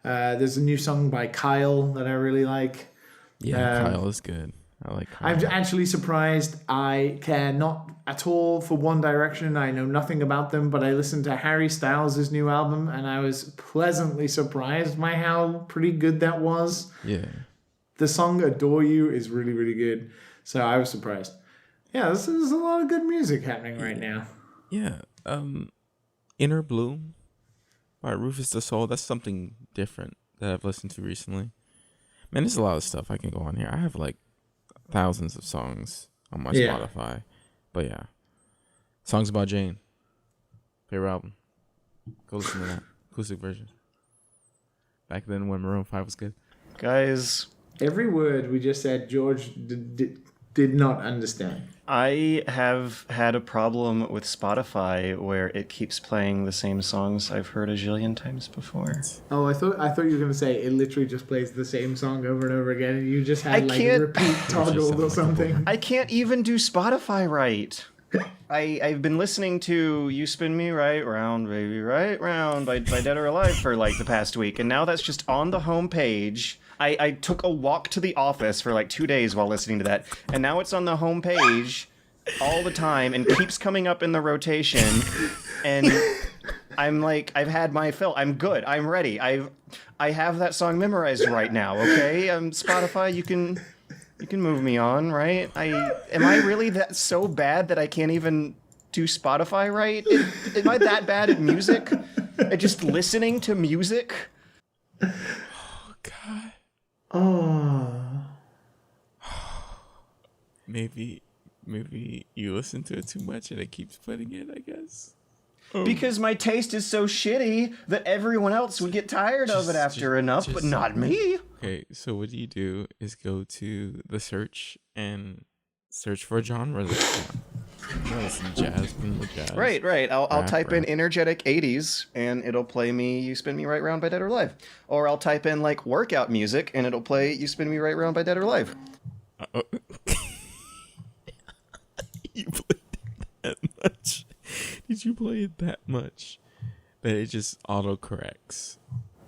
There's a new song by Kyle that I really like. Yeah, Kyle is good. I like Kyle. I'm actually surprised. I care not at all for One Direction. I know nothing about them, but I listened to Harry Styles' new album, and I was pleasantly surprised by how pretty good that was. Yeah. The song Adore You is really, really good. So I was surprised. Yeah, there's a lot of good music happening right now. Yeah. Inner Bloom by Rufus the Soul. That's something different that I've listened to recently. Man, there's a lot of stuff I can go on here. I have like thousands of songs on my Spotify. But yeah. Songs About Jane. Favorite album. Go listen to that. Acoustic version. Back then when Maroon 5 was good. Guys, every word we just said, George did not understand. I have had a problem with Spotify where it keeps playing the same songs I've heard a zillion times before. Oh, I thought you were going to say it literally just plays the same song over and over again, and you just had a repeat toggle or something. I can't even do Spotify right. I've been listening to You Spin Me Right Round, Baby Right Round by Dead or Alive for like the past week, and now that's just on the home page. I took a walk to the office for like 2 days while listening to that, and now it's on the home page all the time and keeps coming up in the rotation, and I'm like, I've had my fill. I'm good. I'm ready. I have that song memorized right now, okay? Spotify, you can move me on, right? Am I really that so bad that I can't even do Spotify right? Am I that bad at music? At just listening to music? Oh, God. Oh. Maybe you listen to it too much and it keeps playing it, I guess. Because my taste is so shitty that everyone else would get tired of it after enough, but not me. Okay, so what you do is go to the search and search for genre this time. Some jazz from the jazz. Right. I'll type in rap. energetic 80s and it'll play me You Spin Me Right Round by Dead or Alive. Or I'll type in like workout music and it'll play You Spin Me Right Round by Dead or Alive. You played it that much? Did you play it that much that it just auto corrects?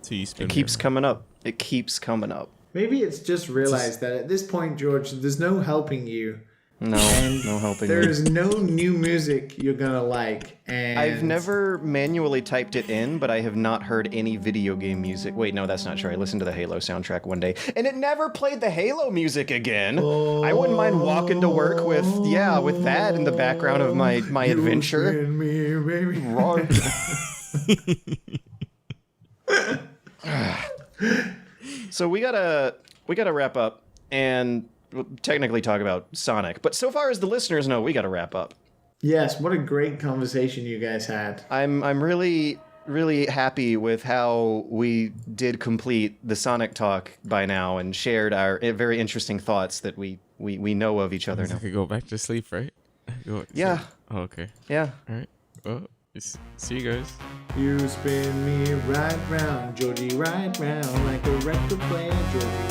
So you spin It keeps coming up. It keeps coming up. Maybe it's just realized that at this point, George, there's no helping you. No helping. There's no new music you're gonna like. And I've never manually typed it in, but I have not heard any video game music. Wait, no, that's not true. I listened to the Halo soundtrack one day, and it never played the Halo music again. I wouldn't mind walking to work with that in the background of my adventure. Spin me, baby. So we gotta wrap up and technically talk about Sonic, but so far as the listeners know, we gotta wrap up. Yes, what a great conversation you guys had. I'm really happy with how we did complete the Sonic talk by now and shared our very interesting thoughts that we know of each other now. I could go back to sleep, right? Yeah. Oh, okay. Yeah. All right. Well, see you guys. You spin me right round, Georgie, right round, like a record player, Georgie.